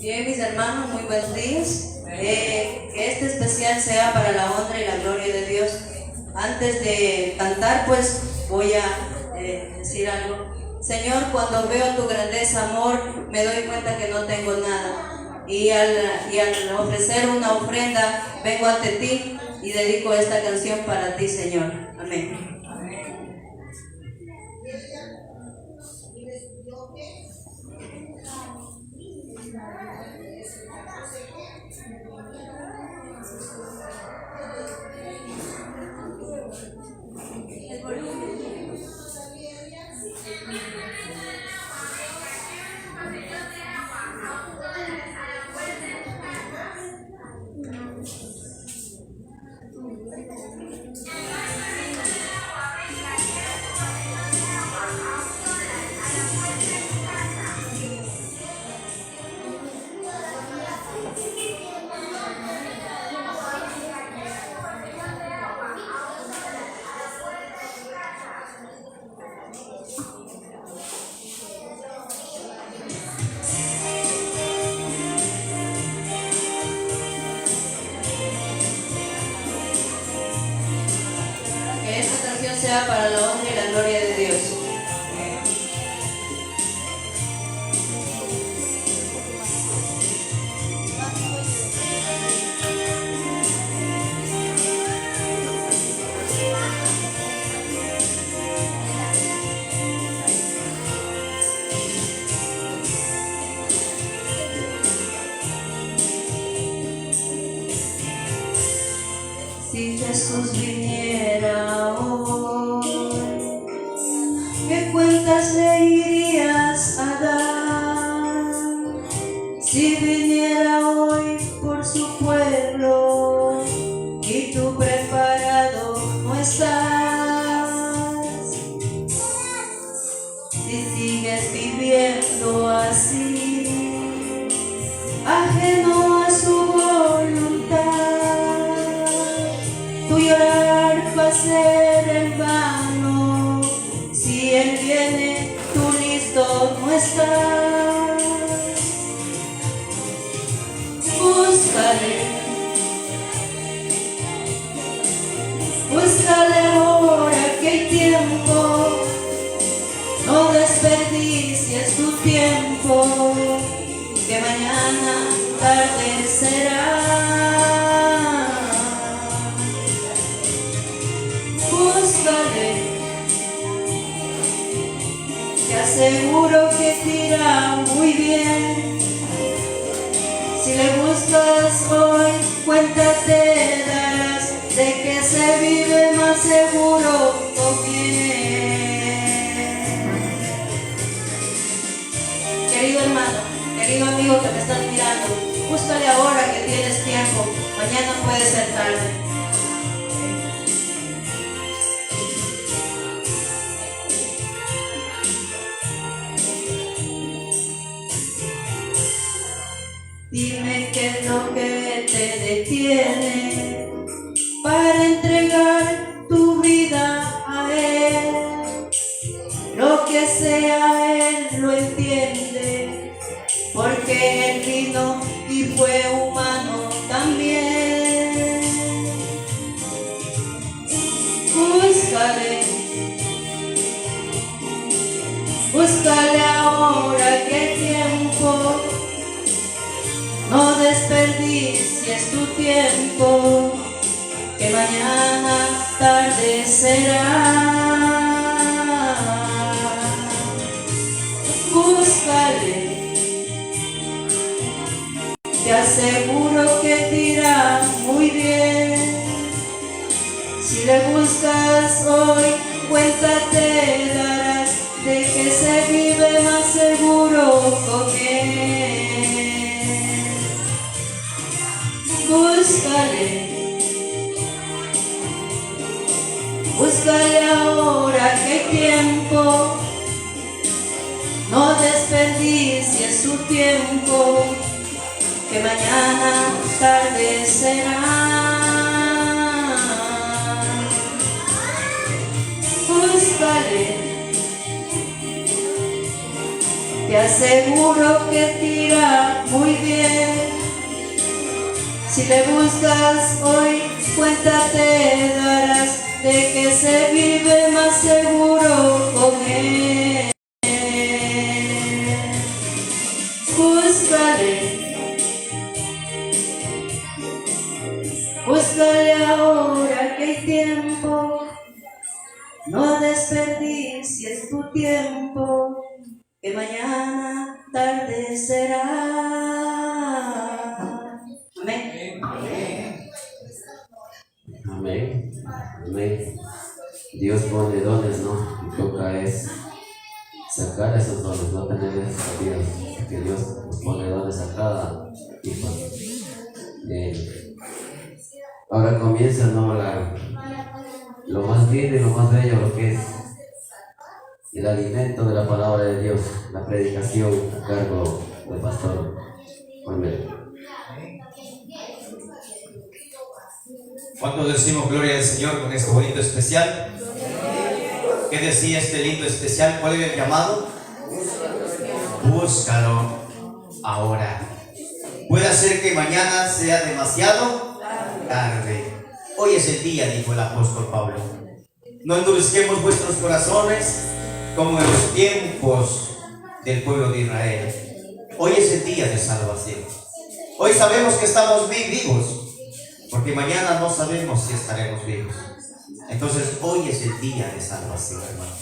Bien, mis hermanos, muy buenos días. Que este especial sea para la honra y la gloria de Dios. Antes de cantar, pues voy a decir algo. Señor, cuando veo tu grandeza, amor, me doy cuenta que no tengo nada. Y al ofrecer una ofrenda, vengo ante ti y dedico esta canción para ti, Señor. Amén. Que esta canción sea para la honra y la gloria de Dios. Si Jesús viniera hoy, ¿qué cuentas le irías a dar? Si viniera hoy por su pueblo y tú preparado no estás, si sigues viviendo así, ajeno a su voluntad, tu llorar va a ser en vano. Si Él viene, tú listo no estás. Búscale ahora que hay tiempo. No desperdicies tu tiempo, que mañana tarde será. Búscale, te aseguro que te irá muy bien. Si le buscas hoy, cuenta te darás de que se vive más seguro con bien. Querido hermano, querido amigo que me estás mirando, búscale ahora que tienes tiempo, mañana puede ser tarde. Dime qué es lo que te detiene para entregar tu vida a Él. Lo que sea Él lo entiende, porque Él vino y fue humano también. Búscale ahora que hay tiempo. No desperdicies tu tiempo, que mañana tarde será. Búscale, te aseguro que te irá muy bien. Si le buscas hoy, cuenta te darás de que se vive más seguro con Él. Búscale ahora que hay tiempo. No desperdicies tu tiempo, que mañana tarde será. Búscale, te aseguro que te irá muy bien. Si le buscas hoy, cuenta te darás de que se vive más seguro con él. Búscale ahora que hay tiempo, no desperdicies tu tiempo, que mañana tarde será. Amén. Amén. Amén. Dios pone dones, ¿no? Y toca es sacar esos dones, no tener esos días, porque Dios nos pone dones a cada hijo. Ahora comienza, ¿no? Lo más lindo y lo más bello, lo que es el alimento de la palabra de Dios, la predicación a cargo del pastor. Amén. ¿Cuántos decimos gloria al Señor con este bonito especial? ¿Qué decía este lindo especial? ¿Cuál era el llamado? Búscalo ahora. Puede ser que mañana sea demasiado tarde. Hoy es el día, dijo el apóstol Pablo. No endurezcamos vuestros corazones como en los tiempos del pueblo de Israel. Hoy es el día de salvación. Hoy sabemos que estamos vivos, porque mañana no sabemos si estaremos vivos. Entonces hoy es el día de salvación, hermano.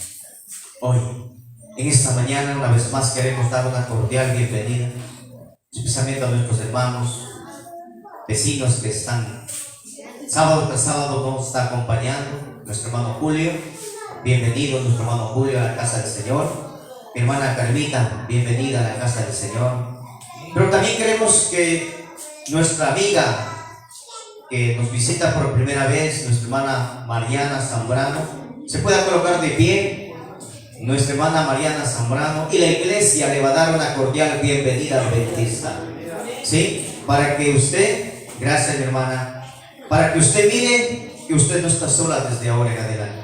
Hoy, en esta mañana, una vez más queremos dar una cordial bienvenida, especialmente a nuestros hermanos, vecinos que están sábado tras sábado nos está acompañando. Nuestro hermano Julio, bienvenido nuestro hermano Julio a la casa del Señor. Mi hermana Carmita, bienvenida a la casa del Señor. Pero también queremos que nuestra amiga que nos visita por primera vez, nuestra hermana Mariana Zambrano, se pueda colocar de pie. Nuestra hermana Mariana Zambrano, y la iglesia le va a dar una cordial bienvenida adventista, ¿sí? Para que usted, gracias mi hermana, para que usted mire que usted no está sola desde ahora en adelante.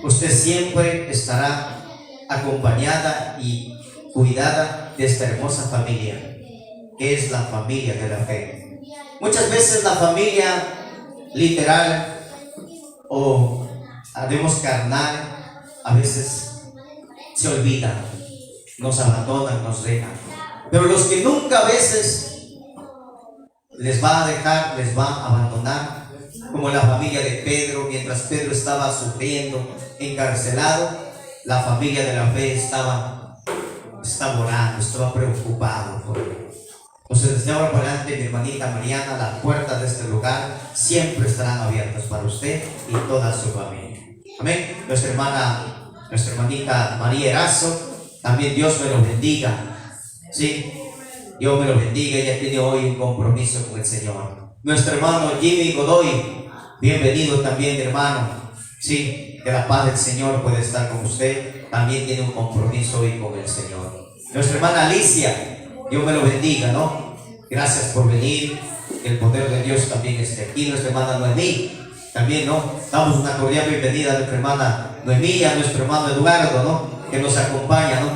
Usted siempre estará acompañada y cuidada de esta hermosa familia, que es la familia de la fe. Muchas veces la familia literal o habemos carnal, a veces se olvidan, nos abandonan, nos dejan. Pero los que nunca a veces les va a dejar, les va a abandonar, como la familia de Pedro, mientras Pedro estaba sufriendo, encarcelado, la familia de la fe estaba orando, estaba preocupado por él. Entonces desde ahora para adelante, mi hermanita Mariana, las puertas de este lugar siempre estarán abiertas para usted y toda su familia. Amén. Nuestra hermanita María Erazo, también Dios me lo bendiga. Sí, Dios me lo bendiga. Ella tiene hoy un compromiso con el Señor. Nuestro hermano Jimmy Godoy, bienvenido también, mi hermano. Sí, que la paz del Señor puede estar con usted. También tiene un compromiso hoy con el Señor. Nuestra hermana Alicia, Dios me lo bendiga, ¿no? Gracias por venir. Que el poder de Dios también esté aquí. Nuestra hermana Noemí, también, ¿no? Damos una cordial bienvenida a nuestra hermana Noemí y a nuestro hermano Eduardo, ¿no? Que nos acompaña, ¿no?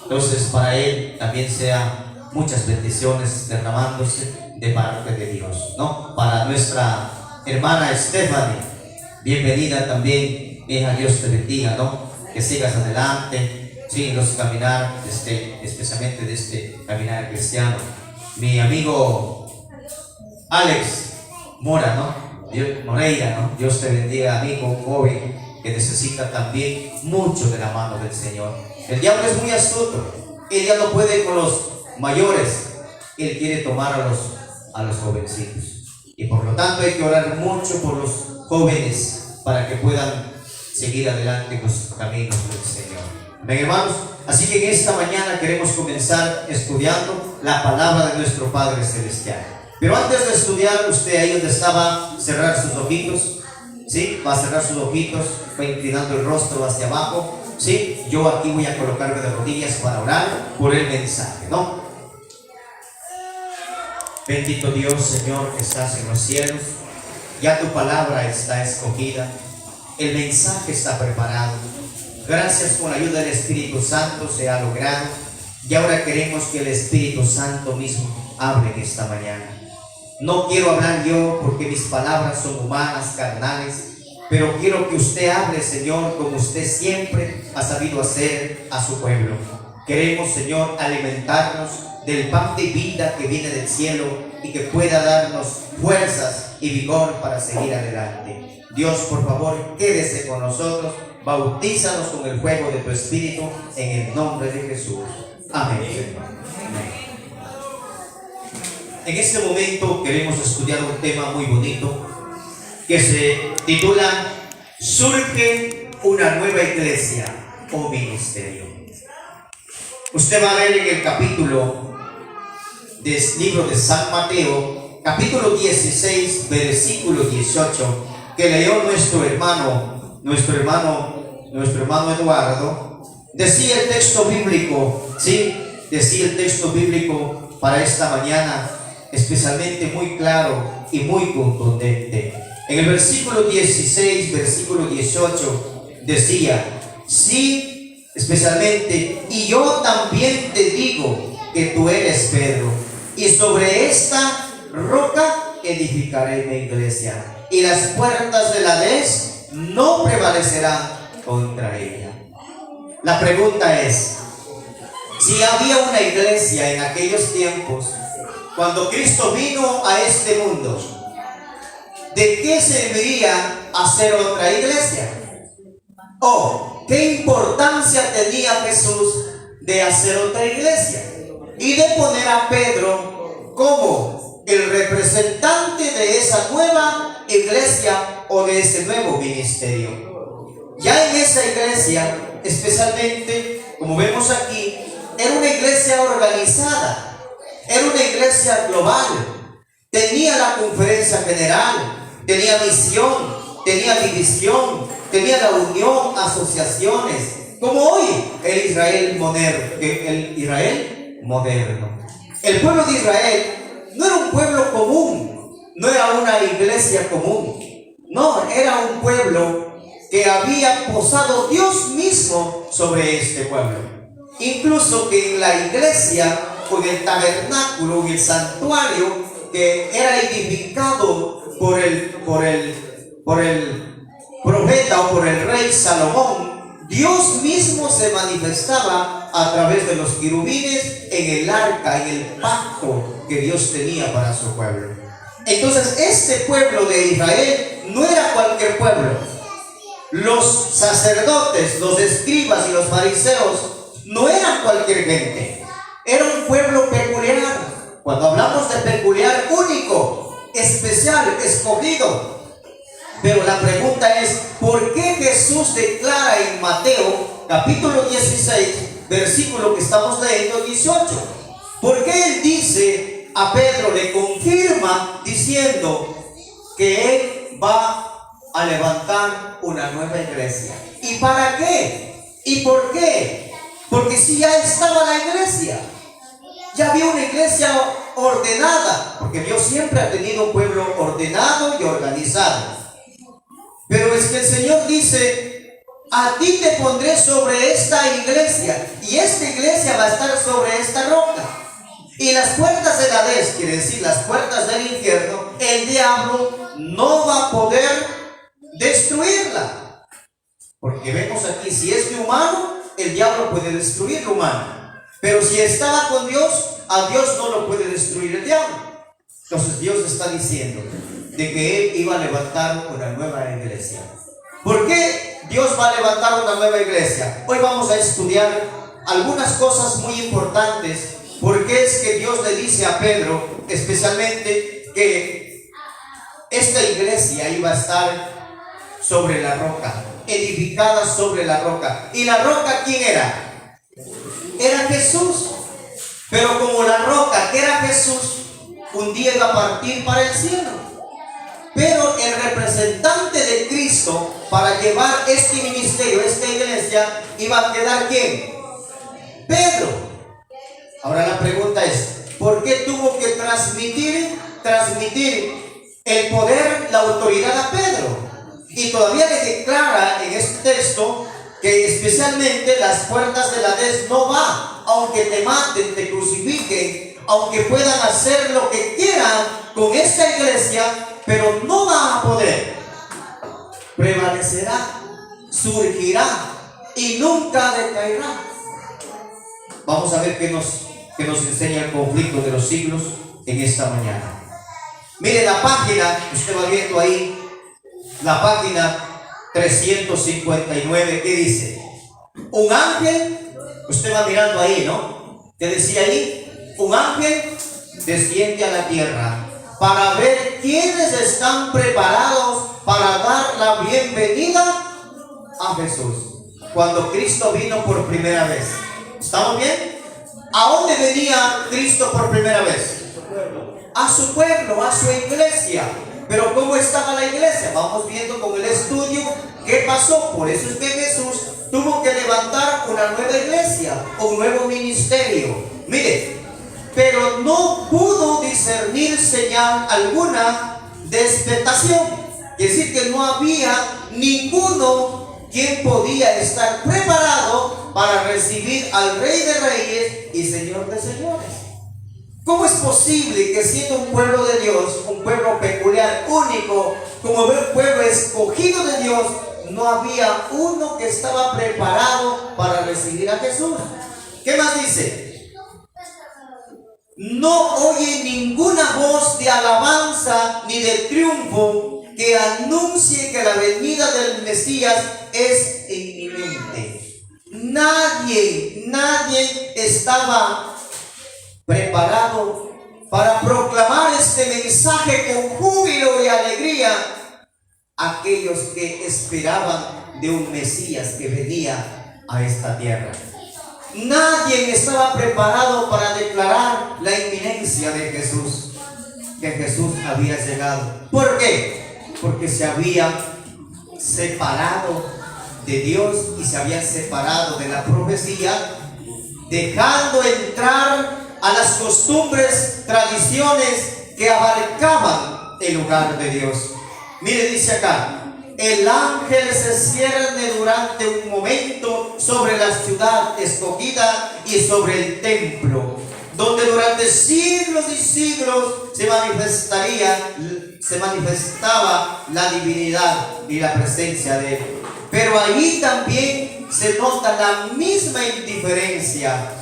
Entonces para él también sea muchas bendiciones derramándose de parte de Dios, ¿no? Para nuestra hermana Stephanie, bienvenida también, hija, Dios te bendiga, ¿no? Que sigas adelante, síguenos caminar, especialmente de este caminar cristiano. Mi amigo Alex Mora, ¿no? Moreira, ¿no? Dios te bendiga, amigo, un joven que necesita también mucho de la mano del Señor. El diablo es muy astuto, él ya no puede con los mayores, él quiere tomar a los jovencitos, y por lo tanto hay que orar mucho por los jóvenes para que puedan seguir adelante con sus caminos del Señor. Amén, hermanos. Así que en esta mañana queremos comenzar estudiando la palabra de nuestro Padre Celestial. Pero antes de estudiar, usted ahí donde estaba, cerrar sus ojitos, ¿sí? Va a cerrar sus ojitos, va inclinando el rostro hacia abajo, ¿sí? Yo aquí voy a colocarme de rodillas para orar por el mensaje, ¿no? Bendito Dios, Señor, que estás en los cielos, ya tu palabra está escogida, el mensaje está preparado. Gracias, con la ayuda del Espíritu Santo se ha logrado Y ahora queremos que el Espíritu Santo mismo hable en esta mañana. No quiero hablar yo porque mis palabras son humanas, carnales, pero quiero que usted hable, Señor, como usted siempre ha sabido hacer a su pueblo. Queremos, Señor, alimentarnos del pan de vida que viene del cielo y que pueda darnos fuerzas y vigor para seguir adelante. Dios, por favor, quédese con nosotros, bautízanos con el fuego de tu Espíritu en el nombre de Jesús. Amén, Señor. Amén. En este momento queremos estudiar un tema muy bonito que se titula Surge una nueva iglesia o ministerio. Usted va a ver en el capítulo del libro de San Mateo, capítulo 16, versículo 18, que leyó nuestro hermano Eduardo. Decía el texto bíblico, ¿sí? Decía el texto bíblico para esta mañana, especialmente muy claro y muy contundente. En el versículo 16, versículo 18, decía, sí, especialmente, y yo también te digo que tú eres Pedro, y sobre esta roca edificaré mi iglesia, y las puertas del Hades no prevalecerán contra ella. La pregunta es, si había una iglesia en aquellos tiempos, cuando Cristo vino a este mundo, ¿de qué serviría hacer otra iglesia? ¿O qué importancia tenía Jesús de hacer otra iglesia? Y de poner a Pedro como el representante de esa nueva iglesia o de ese nuevo ministerio. Ya en esa iglesia, especialmente, como vemos aquí, era una iglesia organizada, era una iglesia global, tenía la conferencia general, tenía misión, tenía división, tenía la unión, asociaciones, como hoy el Israel moderno. El pueblo de Israel no era un pueblo común, no era una iglesia común, no, era un pueblo que había posado Dios mismo sobre este pueblo. Incluso que en la iglesia, o en el tabernáculo, en el santuario que era edificado por el profeta o por el rey Salomón, Dios mismo se manifestaba a través de los querubines en el arca, en el pacto que Dios tenía para su pueblo. Entonces este pueblo de Israel no era cualquier pueblo. Los sacerdotes, los escribas y los fariseos no eran cualquier gente. Era un pueblo peculiar. Cuando hablamos de peculiar, único, especial, escogido. Pero la pregunta es, ¿por qué Jesús declara en Mateo capítulo 16, versículo que estamos leyendo, 18? ¿Por qué Él dice a Pedro, le confirma diciendo que Él va a levantar una nueva iglesia? ¿Y para qué? ¿Y por qué? Porque si ya estaba la iglesia, ya había una iglesia ordenada, porque Dios siempre ha tenido un pueblo ordenado y organizado. Pero es que el Señor dice, a ti te pondré sobre esta iglesia, y esta iglesia va a estar sobre esta roca. Y las puertas del Hades, quiere decir las puertas del infierno, el diablo no va a poder destruirla. Porque vemos aquí, si es de humano, el diablo puede destruir lo humano. Pero si estaba con Dios, a Dios no lo puede destruir el diablo. Entonces Dios está diciendo de que Él iba a levantar una nueva iglesia. ¿Por qué Dios va a levantar una nueva iglesia? Hoy vamos a estudiar algunas cosas muy importantes. Porque es que Dios le dice a Pedro, especialmente, que esta iglesia iba a estar sobre la roca, edificada sobre la roca. ¿Y la roca quién era? Era Jesús. Pero como la roca que era Jesús, un día iba a partir para el cielo. Pero el representante de Cristo para llevar este ministerio, esta iglesia, iba a quedar ¿quién? Pedro. Ahora la pregunta es, ¿por qué tuvo que transmitir el poder, la autoridad a Pedro? Y todavía le declara en este texto que especialmente las puertas del Hades no va aunque te maten, te crucifiquen, aunque puedan hacer lo que quieran con esta iglesia, pero no va a poder. Prevalecerá, surgirá y nunca decaerá. Vamos a ver qué nos enseña el conflicto de los siglos en esta mañana. Mire la página, usted va viendo ahí, la página 359, ¿qué dice? Un ángel, usted va mirando ahí, ¿no? ¿Qué decía ahí? Un ángel desciende a la tierra para ver quiénes están preparados para dar la bienvenida a Jesús. Cuando Cristo vino por primera vez. ¿Estamos bien? ¿A dónde venía Cristo por primera vez? A su pueblo, a su iglesia. Pero ¿cómo estaba la iglesia? Vamos viendo con el estudio qué pasó. Por eso es que Jesús tuvo que levantar una nueva iglesia, un nuevo ministerio. Mire, pero no pudo discernir señal alguna de expectación. Es decir, que no había ninguno quien podía estar preparado para recibir al Rey de Reyes y Señor de Señores. ¿Cómo es posible que siendo un pueblo de Dios, un pueblo peculiar, único, como un pueblo escogido de Dios, no había uno que estaba preparado para recibir a Jesús? ¿Qué más dice? No oye ninguna voz de alabanza ni de triunfo que anuncie que la venida del Mesías es inminente. Nadie estaba preparado para proclamar este mensaje con júbilo y alegría a aquellos que esperaban de un Mesías que venía a esta tierra. Nadie estaba preparado para declarar la inminencia de Jesús, que Jesús había llegado. ¿Por qué? Porque se habían separado de Dios y se habían separado de la profecía, dejando entrar a las costumbres, tradiciones que abarcaban el lugar de Dios. Mire, dice acá: el ángel se cierne durante un momento sobre la ciudad escogida y sobre el templo, donde durante siglos y siglos se manifestaba la divinidad y la presencia de Él. Pero ahí también se nota la misma indiferencia.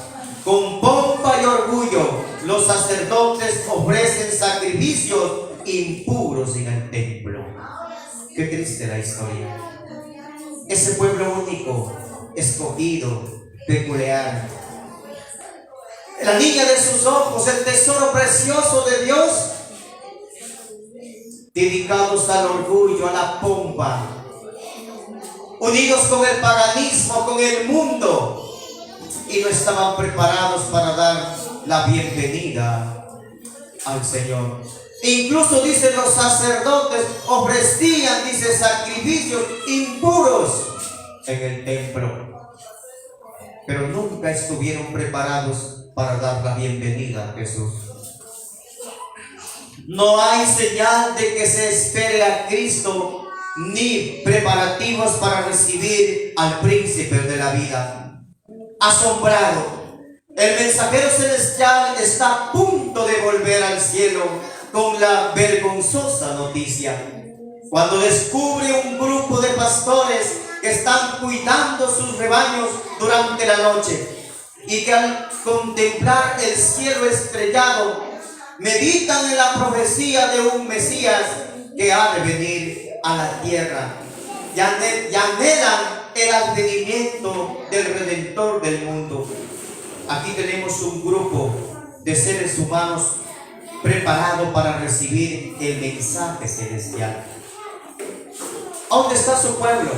Con pompa y orgullo, los sacerdotes ofrecen sacrificios impuros en el templo. Qué triste la historia. Ese pueblo único, escogido, peculiar, la niña de sus ojos, el tesoro precioso de Dios, dedicados al orgullo, a la pompa, unidos con el paganismo, con el mundo, y no estaban preparados para dar la bienvenida al Señor. Incluso dice, los sacerdotes ofrecían, dice, sacrificios impuros en el templo, pero nunca estuvieron preparados para dar la bienvenida a Jesús. No hay señal de que se espere a Cristo, ni preparativos para recibir al príncipe de la vida. Asombrado, el mensajero celestial está a punto de volver al cielo con la vergonzosa noticia, cuando descubre un grupo de pastores que están cuidando sus rebaños durante la noche y que al contemplar el cielo estrellado meditan en la profecía de un Mesías que ha de venir a la tierra y anhelan el advenimiento del Redentor del mundo. Aquí tenemos un grupo de seres humanos preparado para recibir el mensaje celestial. ¿A dónde está su pueblo?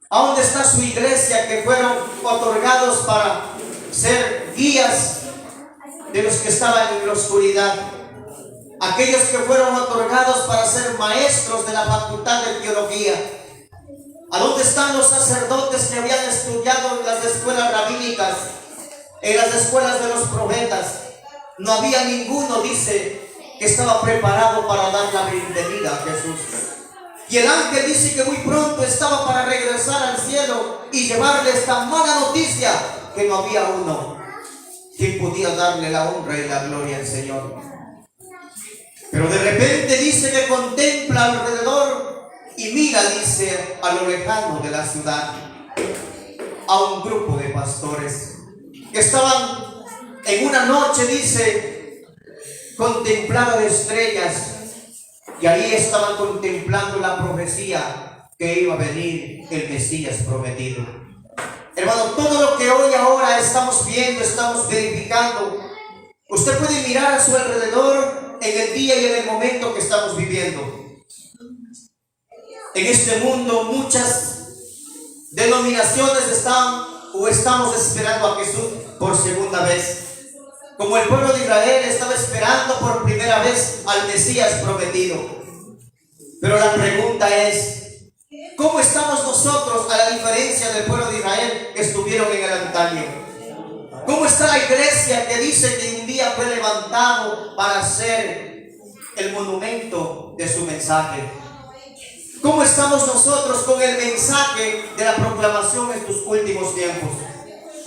¿A dónde está su iglesia, que fueron otorgados para ser guías de los que estaban en la oscuridad? Aquellos que fueron otorgados para ser maestros de la facultad de teología. ¿A dónde están los sacerdotes que habían estudiado en las escuelas rabínicas, en las escuelas de los profetas? No había ninguno, dice, que estaba preparado para dar la bienvenida a Jesús. Y el ángel dice que muy pronto estaba para regresar al cielo y llevarle esta mala noticia que no había uno quien podía darle la honra y la gloria al Señor. Pero de repente dice que contempla alrededor y mira, dice, a lo lejano de la ciudad, a un grupo de pastores que estaban en una noche, dice, contemplando estrellas, y ahí estaban contemplando la profecía que iba a venir el Mesías prometido. Hermano, todo lo que hoy ahora estamos viendo, estamos verificando, usted puede mirar a su alrededor en el día y en el momento que estamos viviendo. En este mundo muchas denominaciones están o estamos esperando a Jesús por segunda vez, como el pueblo de Israel estaba esperando por primera vez al Mesías prometido. Pero la pregunta es, ¿cómo estamos nosotros a la diferencia del pueblo de Israel que estuvieron en el antaño? ¿Cómo está la iglesia que dice que un día fue levantado para ser el monumento de su mensaje? ¿Cómo estamos nosotros con el mensaje de la proclamación en estos últimos tiempos?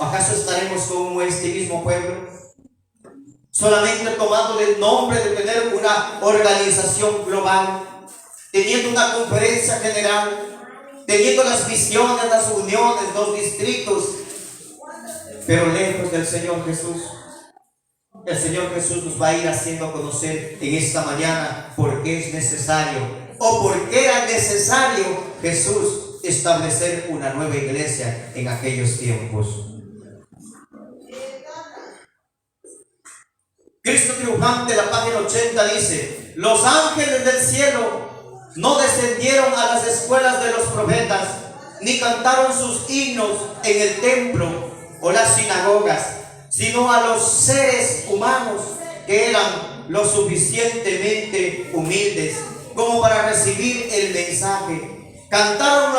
¿Acaso estaremos como este mismo pueblo? Solamente tomando el nombre de tener una organización global, teniendo una conferencia general, teniendo las visiones, las uniones, los distritos, pero lejos del Señor Jesús. El Señor Jesús nos va a ir haciendo conocer en esta mañana por qué es necesario o por qué era necesario Jesús establecer una nueva iglesia en aquellos tiempos. Cristo triunfante, la página 80 dice: los ángeles del cielo no descendieron a las escuelas de los profetas, ni cantaron sus himnos en el templo o las sinagogas, sino a los seres humanos que eran lo suficientemente humildes como para recibir el mensaje. Cantaron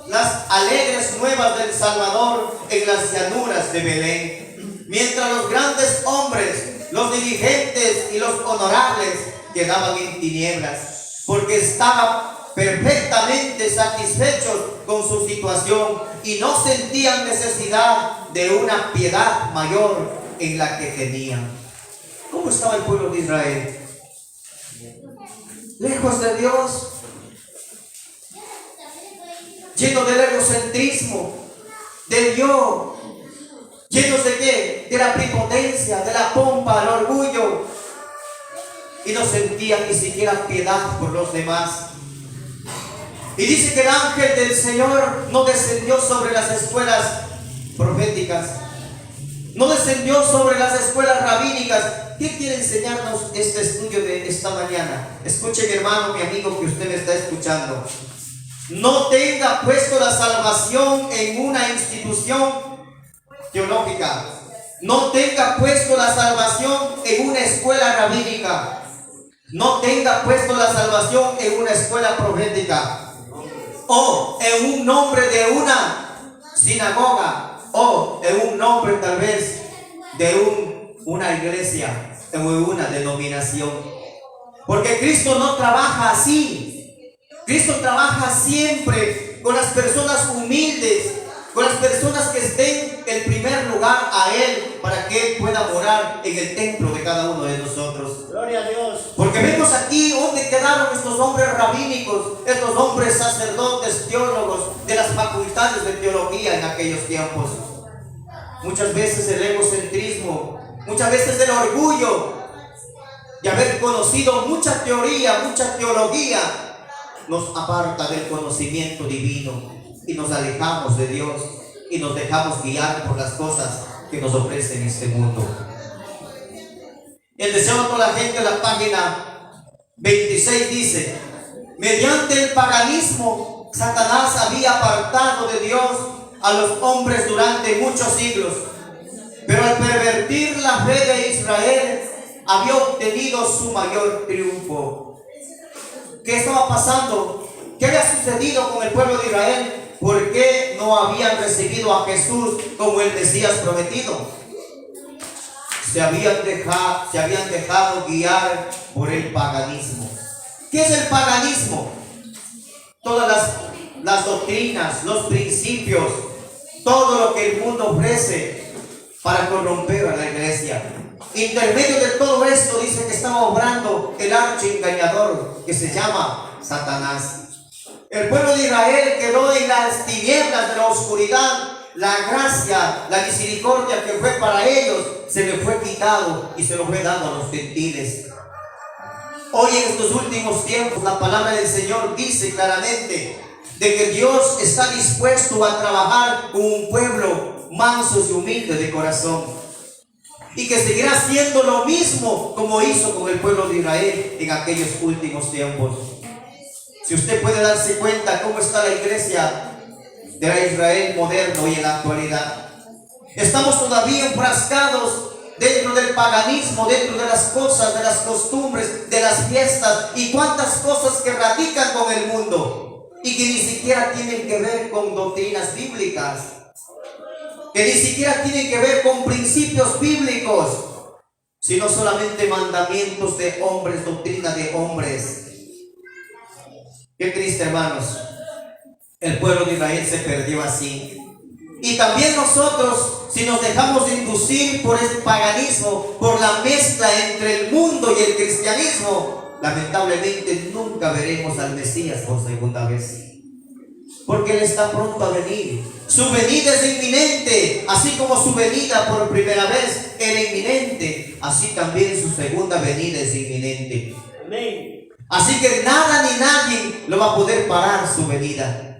las alegres nuevas del Salvador en las llanuras de Belén, mientras los grandes hombres, los dirigentes y los honorables quedaban en tinieblas, porque estaban perfectamente satisfechos con su situación y no sentían necesidad de una piedad mayor en la que tenían. ¿Cómo estaba el pueblo de Israel? Lejos de Dios, lleno del egocentrismo, del yo, llenos de ¿qué? De la prepotencia, de la pompa, el orgullo, y no sentían ni siquiera piedad por los demás. Y dice que el ángel del Señor no descendió sobre las escuelas proféticas, no descendió sobre las escuelas rabínicas. ¿Qué quiere enseñarnos este estudio de esta mañana? Escuche, mi hermano, mi amigo, que usted me está escuchando. No tenga puesto la salvación en una institución teológica. No tenga puesto la salvación en una escuela rabínica. No tenga puesto la salvación en una escuela profética, o en un nombre de una sinagoga, o en un nombre tal vez de una iglesia, en una denominación. Porque Cristo no trabaja así. Cristo trabaja siempre con las personas humildes, con las personas que estén en primer lugar a Él, para que Él pueda morar en el templo de cada uno de nosotros. Gloria a Dios. Porque vemos aquí donde quedaron estos hombres rabínicos, estos hombres sacerdotes, teólogos, de las facultades de teología en aquellos tiempos. Muchas veces el egocentrismo, muchas veces el orgullo de haber conocido mucha teoría, mucha teología, nos aparta del conocimiento divino y nos alejamos de Dios y nos dejamos guiar por las cosas que nos ofrece en este mundo. El deseo de toda la gente, la página 26 dice: mediante el paganismo, Satanás había apartado de Dios a los hombres durante muchos siglos, pero al pervertir la fe de Israel, había obtenido su mayor triunfo. ¿Qué estaba pasando? ¿Qué había sucedido con el pueblo de Israel? ¿Por qué no habían recibido a Jesús como el Mesías prometido? Se habían dejado guiar por el paganismo. ¿Qué es el paganismo? Todas las doctrinas, los principios todo lo que el mundo ofrece para corromper a la iglesia. Intermedio de todo esto dice que estaba obrando el archiengañador que se llama Satanás. El pueblo de Israel quedó en las tinieblas de la oscuridad. La gracia, la misericordia que fue para ellos se le fue quitado y se lo fue dado a los gentiles. Hoy en estos últimos tiempos la palabra del Señor dice claramente de que Dios está dispuesto a trabajar con un pueblo manso y humilde de corazón, y que seguirá haciendo lo mismo como hizo con el pueblo de Israel en aquellos últimos tiempos. Si usted puede darse cuenta cómo está la iglesia de la Israel moderno y en la actualidad, estamos todavía enfrascados dentro del paganismo, dentro de las cosas, de las costumbres, de las fiestas y cuantas cosas que radican con el mundo y que ni siquiera tienen que ver con doctrinas bíblicas, que ni siquiera tienen que ver con principios bíblicos, sino solamente mandamientos de hombres, doctrina de hombres. Qué triste, hermanos. El pueblo de Israel se perdió así. Y también nosotros, si nos dejamos de inducir por este paganismo, por la mezcla entre el mundo y el cristianismo, lamentablemente nunca veremos al Mesías por segunda vez. Porque Él está pronto a venir. Su venida es inminente. Así como su venida por primera vez era inminente, así también su segunda venida es inminente. Amén. Así que nada ni nadie lo va a poder parar su venida.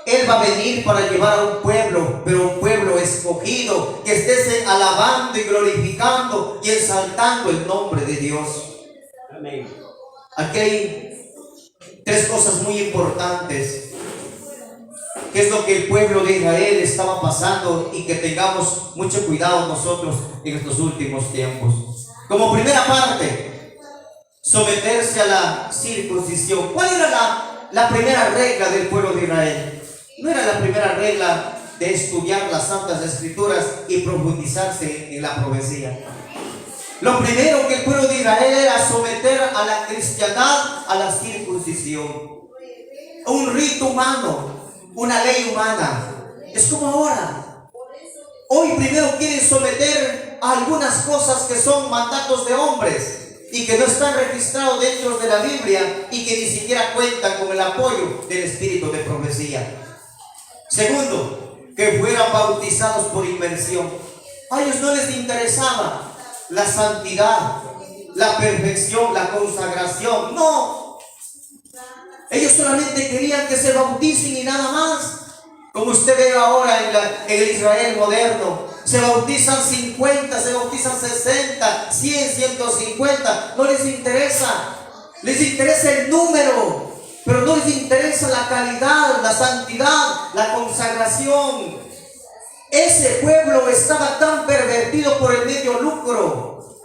Él va a venir para llevar a un pueblo, pero un pueblo escogido, que esté alabando y glorificando y exaltando el nombre de Dios. Amén. Aquí hay tres cosas muy importantes, que es lo que el pueblo de Israel estaba pasando, y que tengamos mucho cuidado nosotros en estos últimos tiempos. Como primera parte, someterse a la circuncisión. ¿Cuál era la primera regla del pueblo de Israel? No era la primera regla de estudiar las Santas Escrituras y profundizarse en la profecía. Lo primero que el pueblo de Israel era someter a la cristiandad a la circuncisión. Un rito humano, una ley humana. Es como ahora. Hoy primero quieren someter a algunas cosas que son mandatos de hombres y que no están registrados dentro de la Biblia y que ni siquiera cuentan con el apoyo del espíritu de profecía. Segundo, que fueran bautizados por inmersión. A ellos no les interesaba la santidad, la perfección, la consagración. No. Ellos solamente querían que se bauticen y nada más. Como usted ve ahora en el Israel moderno, se bautizan 50, se bautizan 60, 100, 150. No les interesa. Les interesa el número, pero no les interesa la calidad, la santidad, la consagración. Ese pueblo estaba tan pervertido por el medio lucro.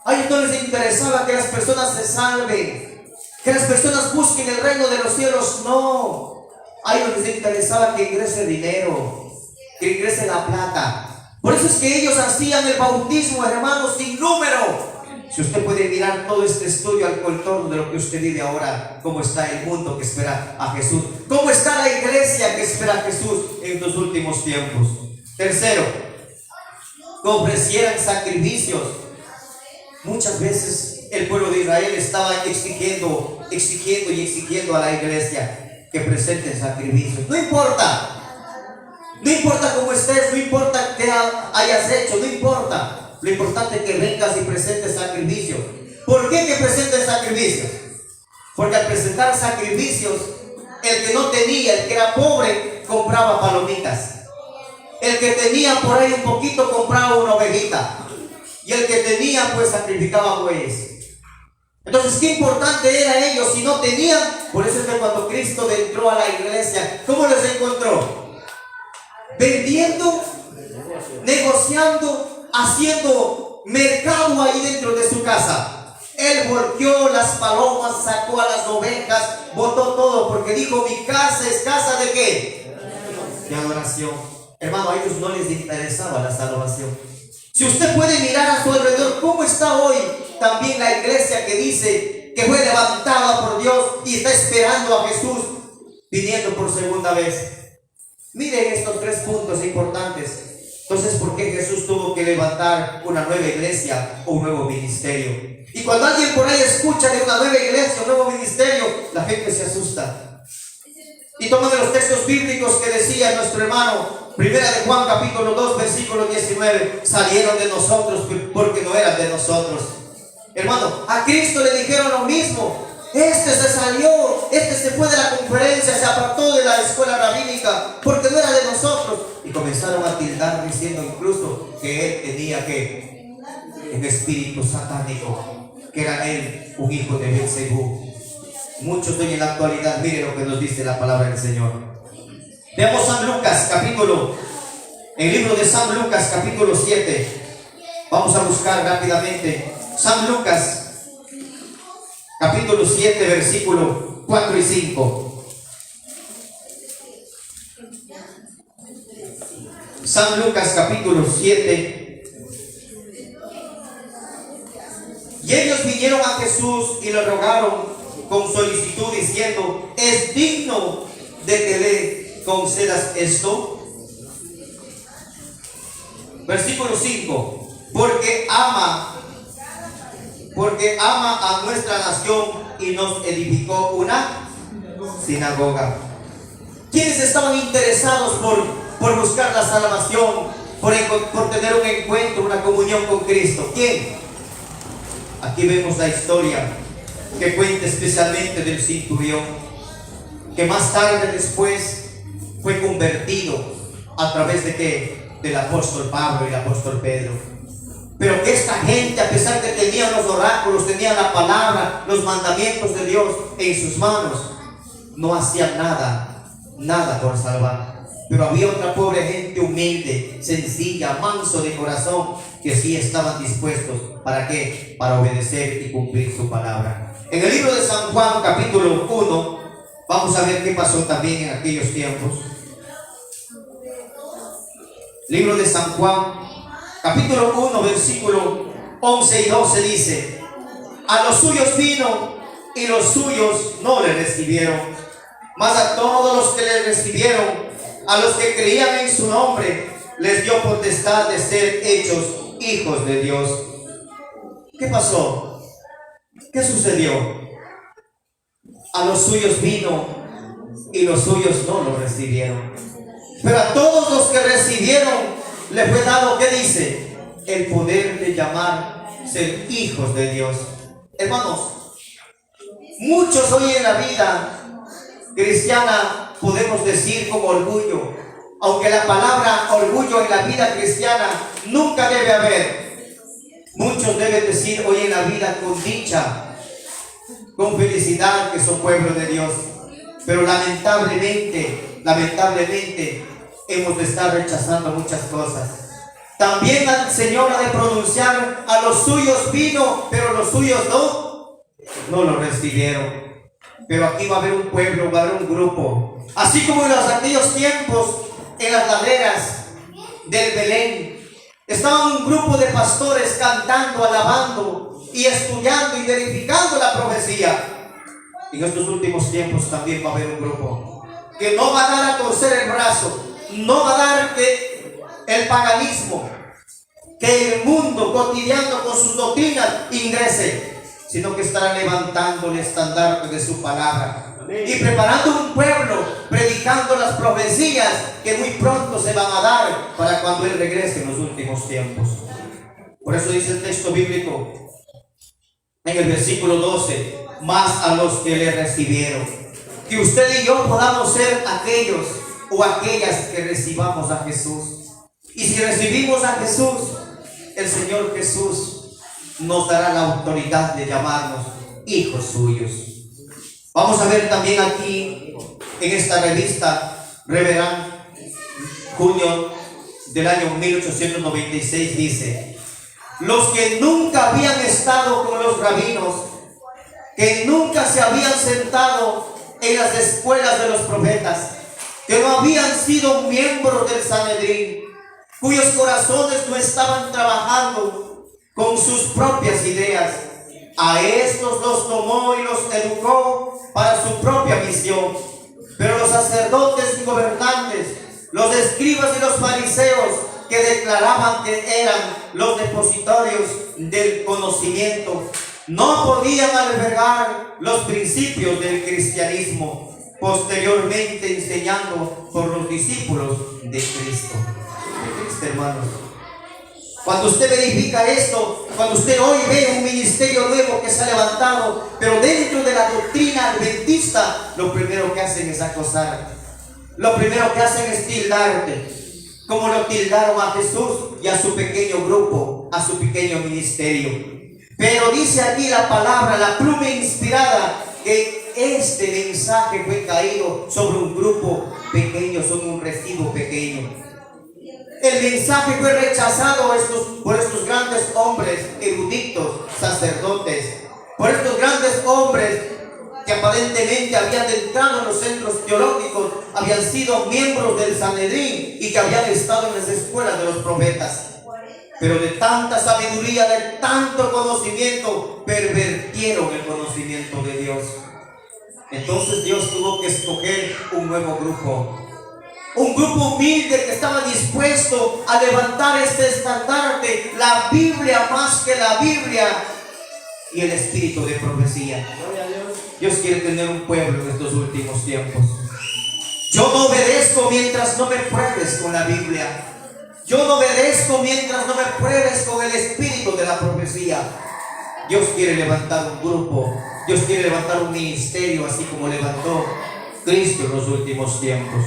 A ellos no les interesaba que las personas se salven, que las personas busquen el reino de los cielos. No. A ellos les interesaba que ingrese dinero, que ingrese la plata. Por eso es que ellos hacían el bautismo, hermanos, sin número. Si usted puede mirar todo este estudio al contorno de lo que usted vive ahora, cómo está el mundo que espera a Jesús, cómo está la iglesia que espera a Jesús en los últimos tiempos. Tercero, que ofrecieran sacrificios. Muchas veces el pueblo de Israel estaba exigiendo a la iglesia que presenten sacrificios. No importa cómo estés, no importa qué hayas hecho, no importa. Lo importante es que vengas y presentes sacrificios. ¿Por qué que presentes sacrificios? Porque al presentar sacrificios, el que no tenía, el que era pobre, compraba palomitas. El que tenía por ahí un poquito, compraba una ovejita. Y el que tenía, pues sacrificaba bueyes. Entonces, qué importante era ellos si no tenían. Por eso es que cuando Cristo entró a la iglesia, ¿cómo les encontró? Vendiendo, negociando, haciendo mercado ahí dentro de su casa. Él volteó las palomas, sacó a las ovejas, botó todo, porque dijo: mi casa es casa ¿de qué? De adoración. Hermano, a ellos no les interesaba la salvación. Si usted puede mirar a su alrededor, ¿cómo está hoy también la iglesia que dice que fue levantada por Dios y está esperando a Jesús viniendo por segunda vez? Miren estos tres puntos importantes. Entonces, ¿por qué Jesús tuvo que levantar una nueva iglesia o un nuevo ministerio? Y cuando alguien por ahí escucha de una nueva iglesia, un nuevo ministerio, la gente se asusta. Y toman de los textos bíblicos que decía nuestro hermano, primera de Juan capítulo 2 versículo 19, salieron de nosotros porque no eran de nosotros. Hermano, a Cristo le dijeron lo mismo. Este se salió, este se fue de la conferencia, se apartó de la escuela rabínica porque no era de nosotros. Y comenzaron a tildar diciendo incluso que él tenía que un espíritu satánico, que era él un hijo de Beelzebú. Muchos hoy en la actualidad, miren lo que nos dice la palabra del Señor. Veamos San Lucas capítulo, el libro de San Lucas capítulo 7. Vamos a buscar rápidamente San Lucas capítulo 7 versículo 4 y 5. San Lucas capítulo 7. Y ellos vinieron a Jesús y le rogaron con solicitud diciendo: ¿es digno de que le concedas esto? Versículo 5. Porque ama a nuestra nación y nos edificó una sinagoga. ¿Quiénes estaban interesados por buscar la salvación, por tener un encuentro, una comunión con Cristo? ¿Quién? Aquí vemos la historia que cuenta especialmente del centurión, que más tarde después fue convertido a través de ¿qué? Del apóstol Pablo y el apóstol Pedro. Pero que esta gente, a pesar que tenían los oráculos, tenían la palabra, los mandamientos de Dios en sus manos, no hacían nada por salvar. Pero había otra pobre gente humilde, sencilla, manso de corazón, que sí estaban dispuestos, ¿para qué? Para obedecer y cumplir su palabra. En el libro de San Juan capítulo 1, vamos a ver qué pasó también en aquellos tiempos. Libro de San Juan capítulo 1 versículo 11 y 12 dice: a los suyos vino y los suyos no le recibieron, mas a todos los que le recibieron, a los que creían en su nombre, les dio potestad de ser hechos hijos de Dios. ¿Qué pasó? ¿Qué sucedió? A los suyos vino y los suyos no lo recibieron. Pero a todos los que recibieron les fue dado, ¿qué dice? El poder de llamar ser hijos de Dios. Hermanos, muchos hoy en la vida cristiana podemos decir con orgullo, aunque la palabra orgullo en la vida cristiana nunca debe haber. Muchos deben decir hoy en la vida con dicha, con felicidad, que son pueblos de Dios. Pero lamentablemente hemos de estar rechazando muchas cosas. También el Señor ha de pronunciar: a los suyos vino, pero los suyos no lo recibieron. Pero aquí va a haber un pueblo, va a haber un grupo, así como en aquellos tiempos, en las laderas del Belén, estaban un grupo de pastores cantando, alabando y estudiando y verificando la profecía. En estos últimos tiempos también va a haber un grupo que no va a dar a torcer el brazo, no va a dar que el paganismo, que el mundo cotidiano con sus doctrinas ingrese, sino que estará levantando el estandarte de su palabra y preparando un pueblo, predicando las profecías que muy pronto se van a dar para cuando Él regrese en los últimos tiempos. Por eso dice el texto bíblico en el versículo 12: más a los que le recibieron. Que usted y yo podamos ser aquellos o aquellas que recibamos a Jesús. Y si recibimos a Jesús, el Señor Jesús nos dará la autoridad de llamarnos hijos suyos. Vamos a ver también aquí en esta revista Reverend junio del año 1896 dice: los que nunca habían estado con los rabinos, que nunca se habían sentado en las escuelas de los profetas, que no habían sido miembros del Sanedrín, cuyos corazones no estaban trabajando con sus propias ideas, a estos los tomó y los educó para su propia misión. Pero los sacerdotes y gobernantes, los escribas y los fariseos, que declaraban que eran los depositarios del conocimiento, no podían albergar los principios del cristianismo, posteriormente enseñando por los discípulos de Cristo. Hermanos, cuando usted verifica esto, cuando usted hoy ve un ministerio nuevo que se ha levantado, pero dentro de la doctrina adventista, lo primero que hacen es acosar, lo primero que hacen es tildarte, como lo tildaron a Jesús y a su pequeño grupo, a su pequeño ministerio. Pero dice aquí la palabra, la pluma inspirada, que este mensaje fue caído sobre un grupo pequeño, sobre un residuo pequeño. El mensaje fue rechazado por estos grandes hombres eruditos, sacerdotes, por estos grandes hombres que aparentemente habían entrado en los centros teológicos, habían sido miembros del Sanedrín y que habían estado en las escuelas de los profetas. Pero de tanta sabiduría, de tanto conocimiento, pervertieron el conocimiento de Dios. Entonces Dios tuvo que escoger un nuevo grupo. Un grupo humilde que estaba dispuesto a levantar este estandarte, la Biblia más que la Biblia y el espíritu de profecía. Dios quiere tener un pueblo en estos últimos tiempos. Yo no obedezco mientras no me pruebes con la Biblia. Yo no obedezco mientras no me pruebes con el espíritu de la profecía. Dios quiere levantar un grupo. Dios quiere levantar un ministerio, así como levantó Cristo en los últimos tiempos.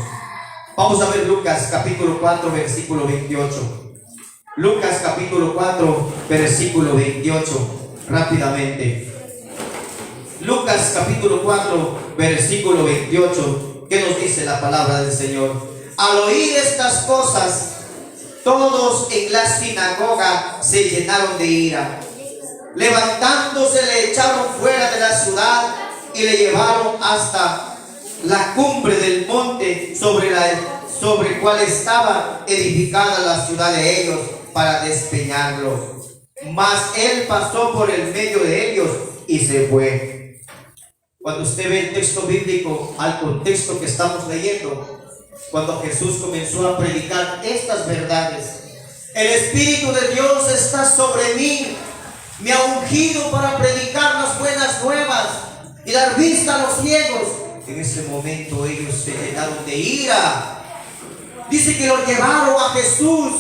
Vamos a ver Lucas capítulo 4 versículo 28. Lucas capítulo 4 versículo 28. Rápidamente. Lucas capítulo 4 versículo 28. ¿Qué nos dice la palabra del Señor? Al oír estas cosas, todos en la sinagoga se llenaron de ira. Levantándose, le echaron fuera de la ciudad y le llevaron hasta la cumbre del monte sobre el cual estaba edificada la ciudad de ellos, para despeñarlo. Mas él pasó por el medio de ellos y se fue. Cuando usted ve el texto bíblico al contexto que estamos leyendo, cuando Jesús comenzó a predicar estas verdades: el Espíritu de Dios está sobre mí, me ha ungido para predicar las buenas nuevas y dar vista a los ciegos. En ese momento ellos se llenaron de ira. Dice que lo llevaron a Jesús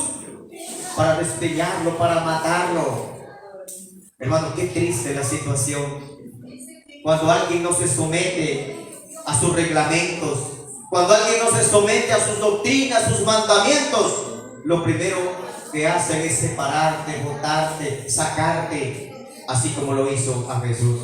para despeñarlo, para matarlo. Hermano, qué triste la situación. Cuando alguien no se somete a sus reglamentos, cuando alguien no se somete a sus doctrinas, a sus mandamientos, lo primero que hacen es separarte, botarte, sacarte, así como lo hizo a Jesús.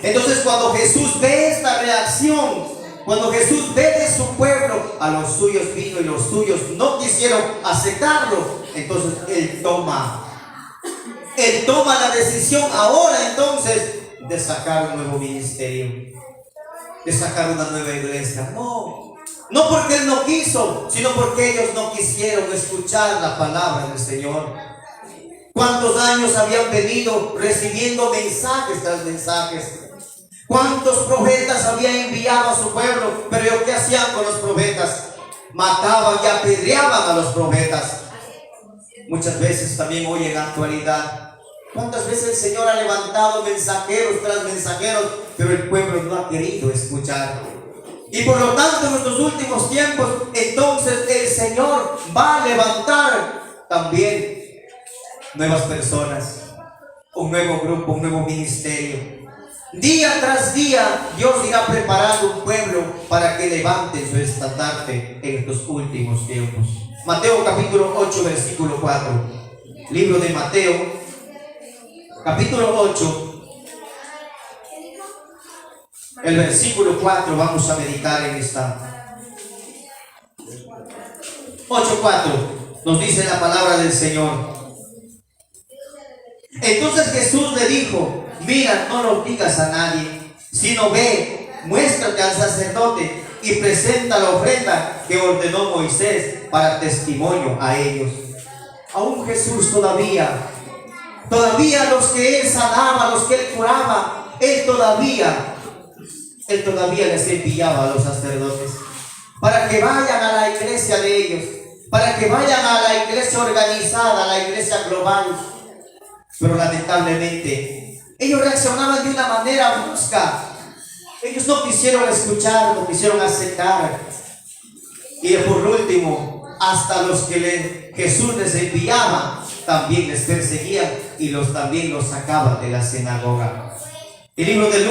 Entonces, cuando Jesús ve esta reacción, cuando Jesús ve de su pueblo, a los suyos vino y los suyos no quisieron aceptarlo, entonces Él toma la decisión ahora entonces de sacar un nuevo ministerio, de sacar una nueva iglesia. No porque Él no quiso, sino porque ellos no quisieron escuchar la palabra del Señor. ¿Cuántos años habían venido recibiendo mensajes tras mensajes? ¿Cuántos profetas habían enviado a su pueblo? Pero ellos, ¿qué hacían con los profetas? Mataban y apedreaban a los profetas. Muchas veces también hoy en la actualidad, ¿cuántas veces el Señor ha levantado mensajeros tras mensajeros, pero el pueblo no ha querido escuchar? Y por lo tanto, en estos últimos tiempos, entonces el Señor va a levantar también nuevas personas, un nuevo grupo, un nuevo ministerio. Día tras día, Dios irá preparando un pueblo para que levanten su estandarte en estos últimos tiempos. Mateo capítulo 8, versículo 4. Libro de Mateo, capítulo 8. El versículo 4, vamos a meditar en esta. 8:4 nos dice la palabra del Señor. Entonces Jesús le dijo: mira, no lo digas a nadie, sino ve, muéstrate al sacerdote y presenta la ofrenda que ordenó Moisés para testimonio a ellos. Aún Jesús todavía los que Él sanaba, los que Él curaba, Él todavía les enviaba a los sacerdotes. para que vayan a la iglesia de ellos, para que vayan a la iglesia organizada, a la iglesia global. Pero lamentablemente, ellos reaccionaban de una manera brusca. Ellos no quisieron escuchar, no quisieron aceptar. Y por último, hasta los que Jesús les enviaba, también les perseguían y también los sacaban de la sinagoga. El libro de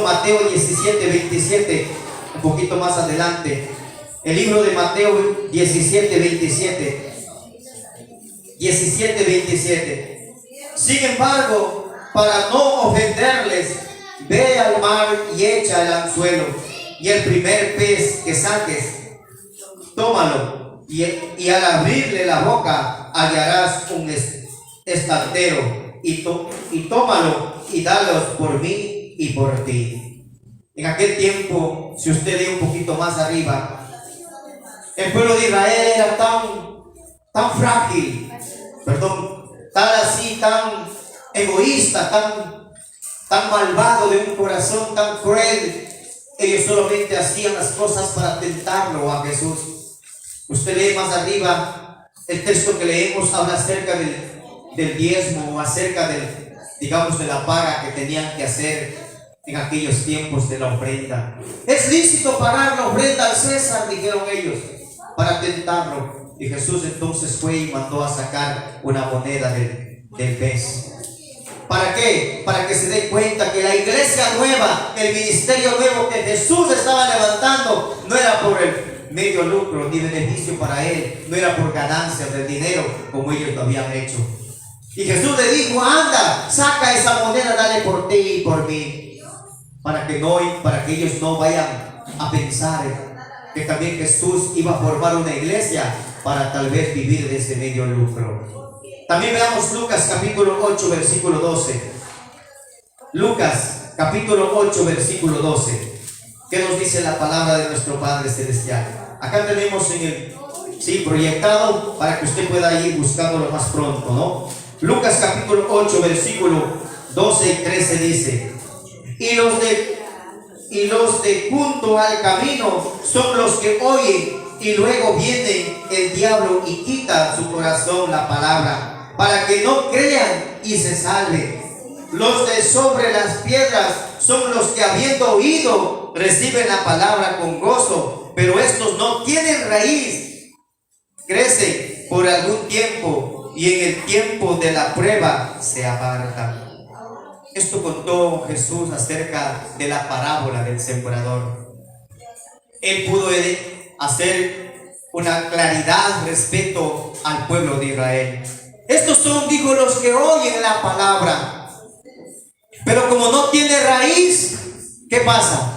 Mateo 17, 27, un poquito más adelante. El libro de Mateo 17, 27. 17, 27. Sin embargo, para no ofenderles, ve al mar y echa el anzuelo, y el primer pez que saques, tómalo, y al abrirle la boca hallarás un estantero, y tómalo y dalos por mí y por ti. En aquel tiempo, si usted lee un poquito más arriba, el pueblo de Israel era tan frágil, tan egoísta, tan malvado, de un corazón tan cruel. Ellos solamente hacían las cosas para tentarlo a Jesús. Usted lee más arriba, el texto que leemos habla acerca del diezmo, o acerca de la paga que tenían que hacer en aquellos tiempos de la ofrenda. Es lícito pagar la ofrenda al César, dijeron ellos, para tentarlo. Y Jesús entonces fue y mandó a sacar una moneda del pez. ¿Para qué? Para que se dé cuenta que la iglesia nueva, el ministerio nuevo que Jesús estaba levantando, no era por el medio lucro ni beneficio para él, no era por ganancias del dinero como ellos lo habían hecho. Y Jesús le dijo: anda, saca esa moneda, dale por ti y por mí, para que ellos no vayan a pensar que también Jesús iba a formar una iglesia para tal vez vivir de ese medio lucro. También veamos Lucas capítulo 8 versículo 12. Lucas capítulo 8 versículo 12. ¿Qué nos dice la palabra de nuestro Padre Celestial? Acá tenemos proyectado para que usted pueda ir buscándolo más pronto, ¿no? Lucas capítulo 8 versículo 12 y 13 dice: y los de junto al camino son los que oyen, y luego viene el diablo y quita su corazón la palabra, para que no crean y se salven. Los de sobre las piedras son los que, habiendo oído, reciben la palabra con gozo, pero estos no tienen raíz, crecen por algún tiempo y en el tiempo de la prueba se apartan. Esto contó Jesús acerca de la parábola del sembrador. Él pudo hacer una claridad respecto al pueblo de Israel. Estos son, dijo, los que oyen la palabra, pero como no tiene raíz, ¿qué pasa?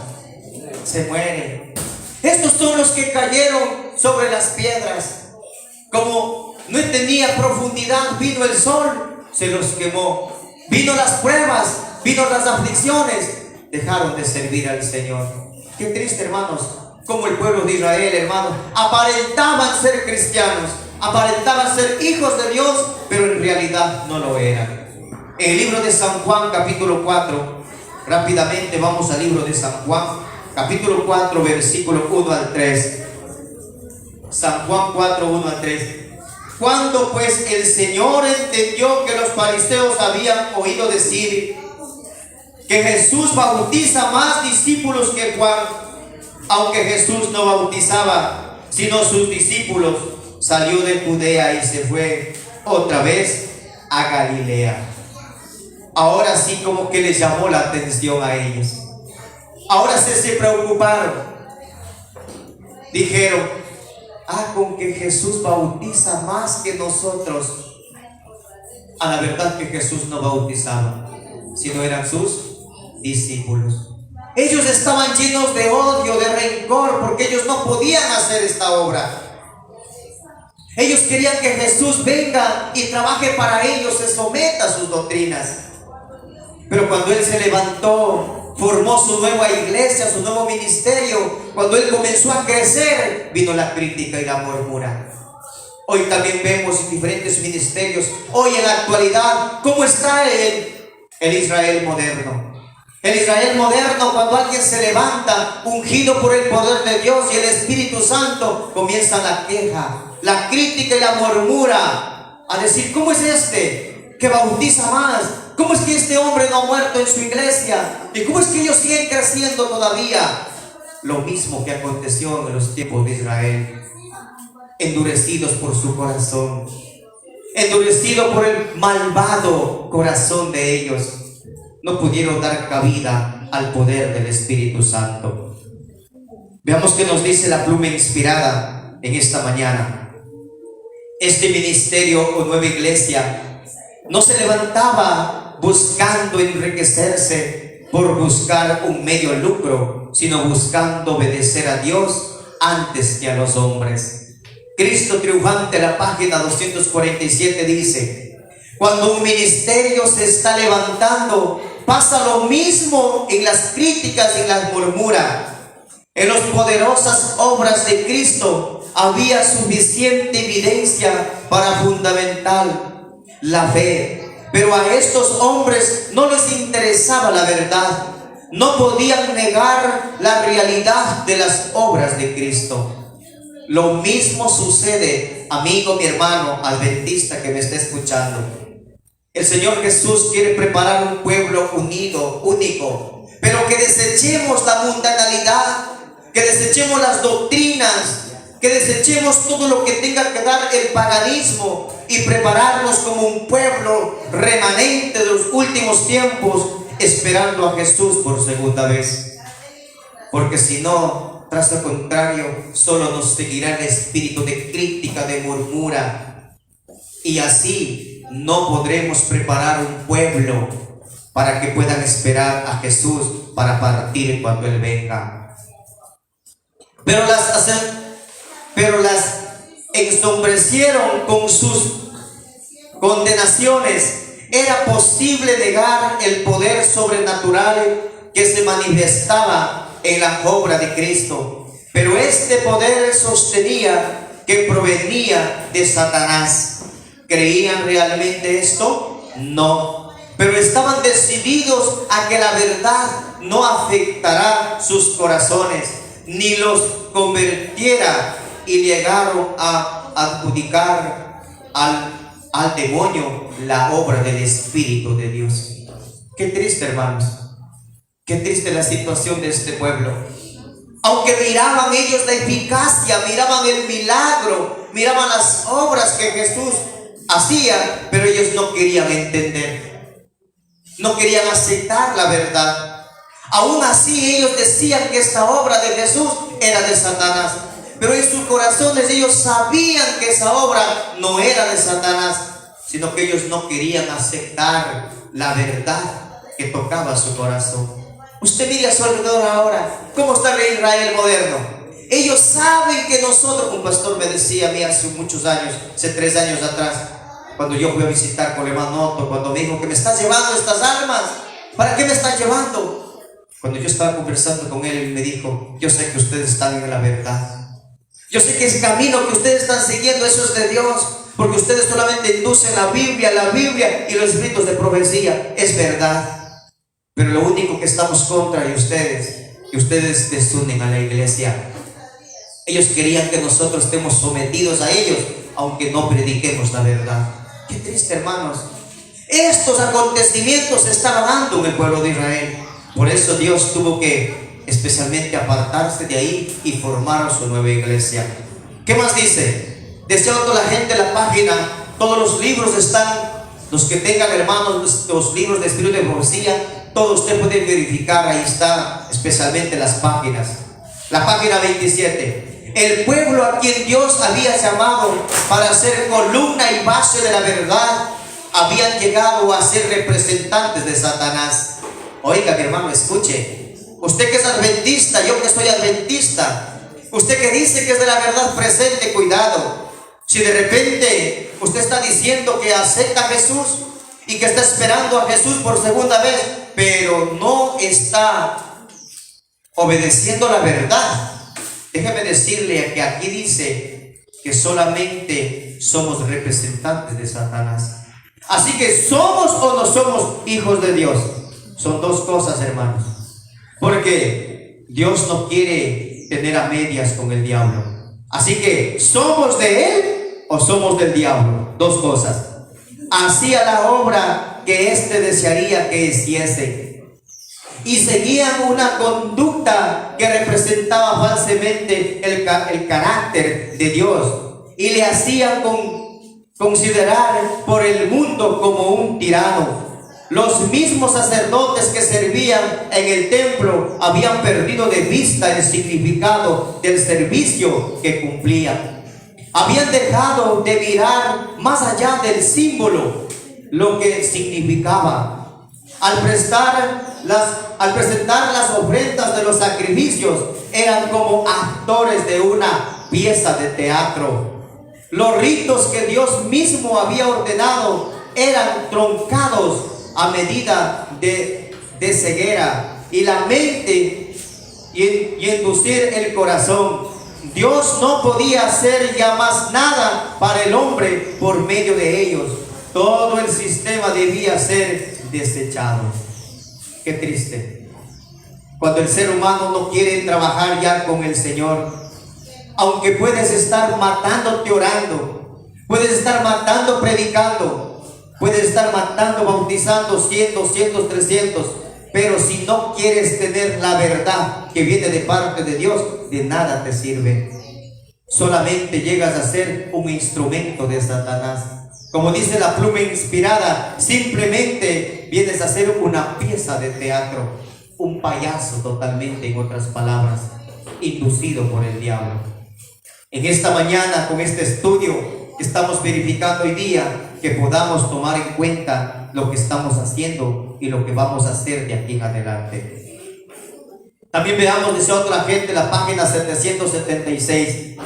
Se mueren. Estos son los que cayeron sobre las piedras. Como no tenía profundidad, vino el sol, se los quemó. Vino las pruebas, vino las aflicciones, dejaron de servir al Señor. Qué triste, hermanos, como el pueblo de Israel, hermanos, aparentaban ser cristianos, aparentaban ser hijos de Dios, pero en realidad no lo eran. En el libro de San Juan capítulo 4, rápidamente vamos al libro de San Juan capítulo 4 versículo 1 al 3. San Juan 4, 1 al 3. Cuando pues el Señor entendió que los fariseos habían oído decir que Jesús bautiza más discípulos que Juan, aunque Jesús no bautizaba sino sus discípulos, salió de Judea y se fue otra vez a Galilea. Ahora sí, como que les llamó la atención a ellos. Ahora se preocuparon. Dijeron: con que Jesús bautiza más que nosotros. A la verdad que Jesús no bautizaba, sino eran sus discípulos. Ellos estaban llenos de odio, de rencor, porque ellos no podían hacer esta obra. Ellos querían que Jesús venga y trabaje para ellos, se someta a sus doctrinas. Pero cuando Él se levantó, formó su nueva iglesia, su nuevo ministerio, cuando Él comenzó a crecer, vino la crítica y la murmura. Hoy también vemos diferentes ministerios. Hoy en la actualidad, ¿cómo está el Israel moderno? El Israel moderno, cuando alguien se levanta, ungido por el poder de Dios y el Espíritu Santo, comienza la queja, la crítica y la murmura, a decir: ¿cómo es este que bautiza más? ¿Cómo es que este hombre no ha muerto en su iglesia? ¿Y cómo es que ellos siguen creciendo todavía? Lo mismo que aconteció en los tiempos de Israel, endurecidos por su corazón, endurecido por el malvado corazón de ellos, no pudieron dar cabida al poder del Espíritu Santo. Veamos qué nos dice la pluma inspirada en esta mañana. Este ministerio o nueva iglesia no se levantaba buscando enriquecerse por buscar un medio lucro, sino buscando obedecer a Dios antes que a los hombres. Cristo triunfante, la página 247, dice: cuando un ministerio se está levantando, pasa lo mismo en las críticas y en las murmuras. En las poderosas obras de Cristo había suficiente evidencia para fundamentar la fe, pero a estos hombres no les interesaba la verdad, no podían negar la realidad de las obras de Cristo. Lo mismo sucede, amigo, mi hermano adventista que me está escuchando. El Señor Jesús quiere preparar un pueblo unido, único, pero que desechemos la mundanalidad, que desechemos las doctrinas, que desechemos todo lo que tenga que dar el paganismo y prepararnos como un pueblo remanente de los últimos tiempos, esperando a Jesús por segunda vez. Porque si no, tras lo contrario, solo nos seguirá el espíritu de crítica, de murmura, y así no podremos preparar un pueblo para que puedan esperar a Jesús para partir cuando Él venga. Pero las ensombrecieron con sus condenaciones. Era posible negar el poder sobrenatural que se manifestaba en la obra de Cristo, pero este poder sostenía que provenía de Satanás. ¿Creían realmente esto? No, pero estaban decididos a que la verdad no afectará sus corazones, ni los convirtiera, y llegaron a adjudicar al demonio la obra del Espíritu de Dios. Qué triste, hermanos, qué triste la situación de este pueblo. Aunque miraban ellos la eficacia, miraban el milagro, miraban las obras que Jesús hacía, pero ellos no querían entender, no querían aceptar la verdad. Aún así ellos decían que esta obra de Jesús era de Satanás, pero en sus corazones ellos sabían que esa obra no era de Satanás, sino que ellos no querían aceptar la verdad que tocaba su corazón. Usted mire a su alrededor ahora, ¿cómo está el Israel moderno? Ellos saben que nosotros, un pastor me decía a mí hace muchos años, hace 3 años atrás, cuando yo fui a visitar con el hermano Otto, cuando me dijo que me estás llevando estas almas, ¿para qué me estás llevando? Cuando yo estaba conversando con él, él me dijo: yo sé que ustedes están en la verdad, yo sé que ese camino que ustedes están siguiendo, eso es de Dios, porque ustedes solamente inducen la Biblia y los escritos de profecía, es verdad. Pero lo único que estamos contra de ustedes, que ustedes desunen a la iglesia. Ellos querían que nosotros estemos sometidos a ellos, aunque no prediquemos la verdad. Qué triste, hermanos. Estos acontecimientos se estaban dando en el pueblo de Israel. Por eso Dios tuvo que especialmente apartarse de ahí y formar su nueva iglesia. ¿Qué más dice? Decía toda la gente en la página, todos los libros están, los que tengan, hermanos, los libros de espíritu de profecía, todo usted puede verificar, ahí está, especialmente las páginas. La página 27. El pueblo a quien Dios había llamado para ser columna y base de la verdad, habían llegado a ser representantes de Satanás. Oiga, mi hermano, escuche. Usted que es adventista, yo que soy adventista, usted que dice que es de la verdad presente, cuidado. Si de repente usted está diciendo que acepta a Jesús y que está esperando a Jesús por segunda vez, pero no está obedeciendo la verdad, déjeme decirle que aquí dice que solamente somos representantes de Satanás. Así que ¿somos o no somos hijos de Dios? Son dos cosas, hermanos. Porque Dios no quiere tener a medias con el diablo. Así que, ¿somos de él o somos del diablo? Dos cosas. Hacía la obra que éste desearía que hiciese, y seguían una conducta que representaba falsamente el carácter de Dios, y le hacían considerar por el mundo como un tirano. Los mismos sacerdotes que servían en el templo habían perdido de vista el significado del servicio que cumplían. Habían dejado de mirar más allá del símbolo, lo que significaba. Al presentar las ofrendas de los sacrificios, eran como actores de una pieza de teatro. Los ritos que Dios mismo había ordenado eran truncados a medida de ceguera y la mente y inducir el corazón. Dios no podía hacer ya más nada para el hombre por medio de ellos. Todo el sistema debía ser desechado. Qué triste cuando el ser humano no quiere trabajar ya con el Señor. Aunque puedes estar matándote orando, puedes estar matando predicando, puedes estar matando, bautizando 100, 200, 300, pero si no quieres tener la verdad que viene de parte de Dios, de nada te sirve. Solamente llegas a ser un instrumento de Satanás. Como dice la pluma inspirada, simplemente vienes a ser una pieza de teatro, un payaso totalmente, en otras palabras, inducido por el diablo. En esta mañana, con este estudio, estamos verificando hoy día que podamos tomar en cuenta lo que estamos haciendo y lo que vamos a hacer de aquí en adelante. También veamos, dice otra gente, la página 776.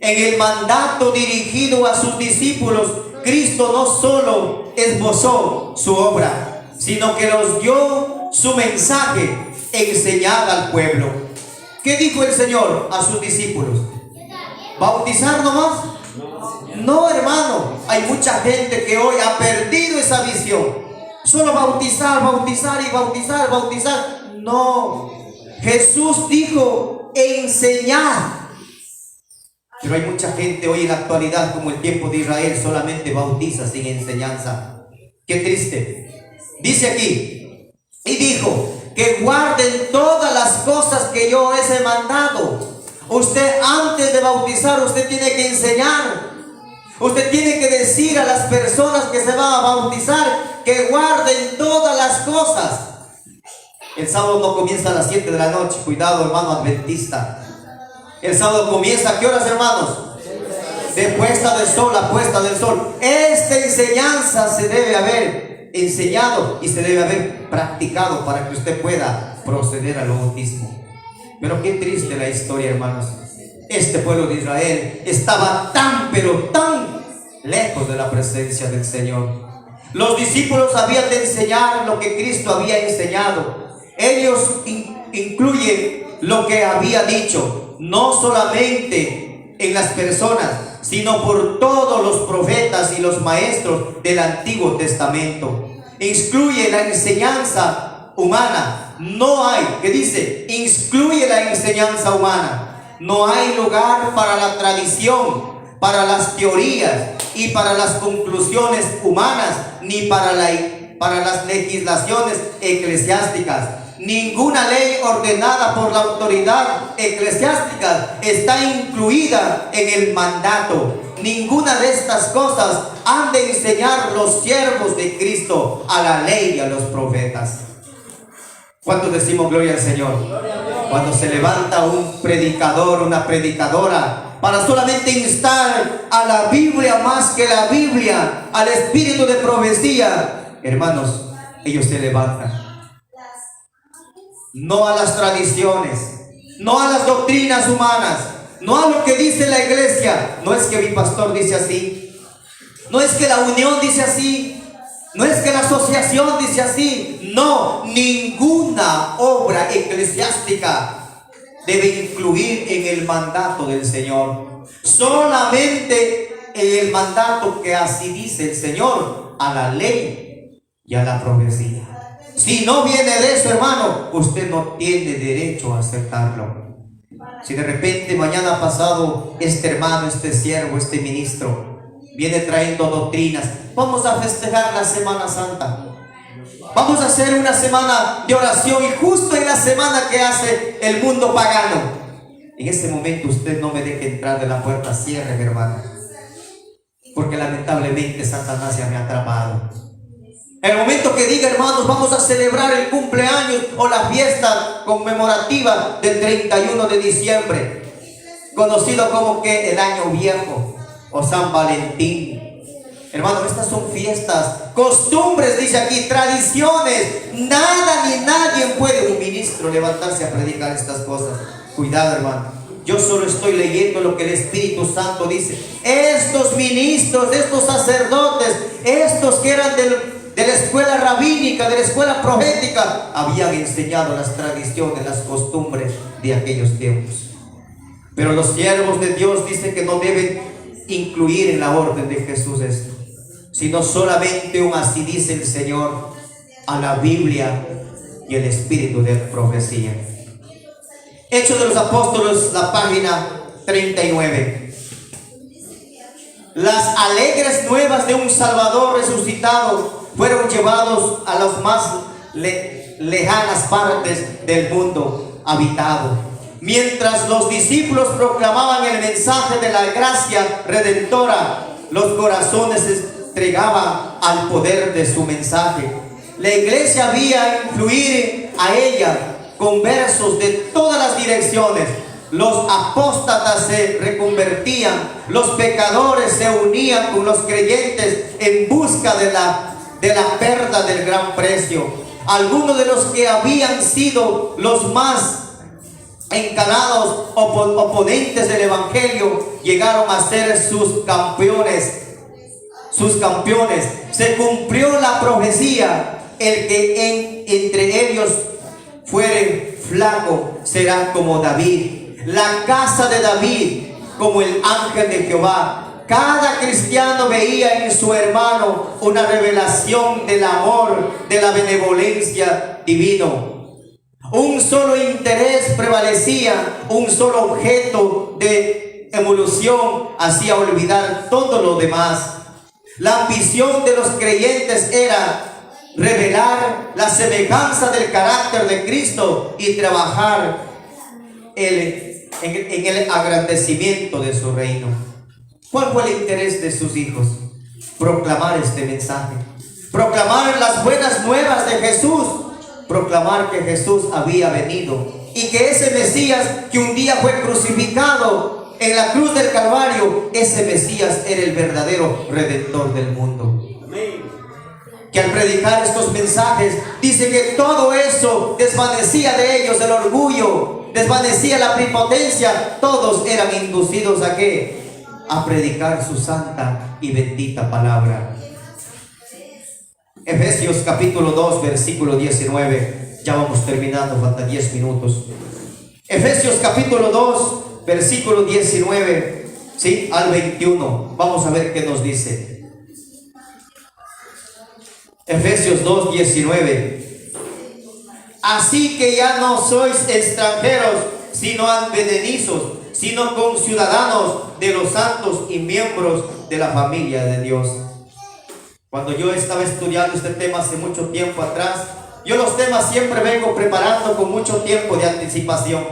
En el mandato dirigido a sus discípulos, Cristo no solo esbozó su obra, sino que nos dio su mensaje, enseñar al pueblo. ¿Qué dijo el Señor a sus discípulos? ¿Bautizar nomás? No, hermano, hay mucha gente que hoy ha perdido esa visión. Solo bautizar, bautizar y bautizar, bautizar. No, Jesús dijo enseñar. Pero hay mucha gente hoy en la actualidad, como el tiempo de Israel, solamente bautiza sin enseñanza. Qué triste. Dice aquí, y dijo que guarden todas las cosas que yo les he mandado. Usted, antes de bautizar, usted tiene que enseñar. Usted tiene que decir a las personas que se van a bautizar que guarden todas las cosas. El sábado no comienza a las 7 de la noche. Cuidado, hermano adventista. El sábado comienza, ¿a qué horas, hermanos? De puesta del sol a puesta del sol. Esta enseñanza se debe haber enseñado y se debe haber practicado para que usted pueda proceder al bautismo. Pero qué triste la historia, hermanos. Este pueblo de Israel estaba tan, pero tan lejos de la presencia del Señor. Los discípulos habían de enseñar lo que Cristo había enseñado. Ellos incluyen lo que había dicho, no solamente en las personas, sino por todos los profetas y los maestros del Antiguo Testamento. Excluye la enseñanza humana. No hay, que dice, excluye la enseñanza humana. No hay lugar para la tradición, para las teorías y para las conclusiones humanas, ni para las legislaciones eclesiásticas. Ninguna ley ordenada por la autoridad eclesiástica está incluida en el mandato. Ninguna de estas cosas han de enseñar los siervos de Cristo a la ley y a los profetas. ¿Cuántos decimos gloria al Señor? Cuando se levanta un predicador, una predicadora, para solamente instar a la Biblia más que la Biblia, al espíritu de profecía, hermanos, ellos se levantan. No a las tradiciones, no a las doctrinas humanas, no a lo que dice la iglesia. No es que mi pastor dice así, no es que la unión dice así, no es que la asociación dice así. No, ninguna obra eclesiástica debe incluir en el mandato del Señor. Solamente en el mandato que así dice el Señor, a la ley y a la profecía. Si no viene de eso, hermano, usted no tiene derecho a aceptarlo. Si de repente mañana pasado este hermano, este siervo, este ministro viene trayendo doctrinas, vamos a festejar la Semana Santa, vamos a hacer una semana de oración, y justo en la semana que hace el mundo pagano, en ese momento usted no me deje entrar de la puerta, cierre, mi hermano, porque lamentablemente Satanás ya me ha atrapado. El momento que diga, hermanos, vamos a celebrar el cumpleaños o la fiesta conmemorativa del 31 de diciembre, conocido como que el año viejo o San Valentín. Hermanos, estas son fiestas, costumbres, dice aquí, tradiciones. Nada ni nadie puede, un ministro, levantarse a predicar estas cosas. Cuidado, hermano. Yo solo estoy leyendo lo que el Espíritu Santo dice. Estos ministros, estos sacerdotes, estos que eran de la escuela rabínica, de la escuela profética, habían enseñado las tradiciones, las costumbres de aquellos tiempos. Pero los siervos de Dios dicen que no deben incluir en la orden de Jesús esto, sino solamente un así dice el Señor, a la Biblia y el Espíritu de profecía. Hechos de los Apóstoles, la página 39. Las alegres nuevas de un Salvador resucitado fueron llevados a las más lejanas partes del mundo habitado. Mientras los discípulos proclamaban el mensaje de la gracia redentora, los corazones se entregaban al poder de su mensaje. La iglesia había influir a ella conversos de todas las direcciones. Los apóstatas se reconvertían, los pecadores se unían con los creyentes en busca de la perda del gran precio. Algunos de los que habían sido los más encanados oponentes del evangelio llegaron a ser sus campeones. Se cumplió la profecía: el que entre ellos fuere flaco será como David, la casa de David como el ángel de Jehová. Cada cristiano veía en su hermano una revelación del amor, de la benevolencia divino. Un solo interés prevalecía, un solo objeto de emulación hacía olvidar todo lo demás. La ambición de los creyentes era revelar la semejanza del carácter de Cristo y trabajar en el agrandecimiento de su reino. ¿Cuál fue el interés de sus hijos? Proclamar este mensaje, proclamar las buenas nuevas de Jesús, proclamar que Jesús había venido y que ese Mesías que un día fue crucificado en la cruz del Calvario, ese Mesías era el verdadero redentor del mundo. Que al predicar estos mensajes, dice que todo eso desvanecía de ellos el orgullo, desvanecía la prepotencia. Todos eran inducidos ¿a qué? A predicar su santa y bendita palabra. Efesios capítulo 2, versículo 19. Ya vamos terminando, faltan 10 minutos. Efesios capítulo 2, versículo 19, ¿sí? Al 21. Vamos a ver qué nos dice. Efesios 2, 19. Así que ya no sois extranjeros, sino advenedizos, sino conciudadanos de los santos y miembros de la familia de Dios. Cuando yo estaba estudiando este tema hace mucho tiempo atrás, yo los temas siempre vengo preparando con mucho tiempo de anticipación.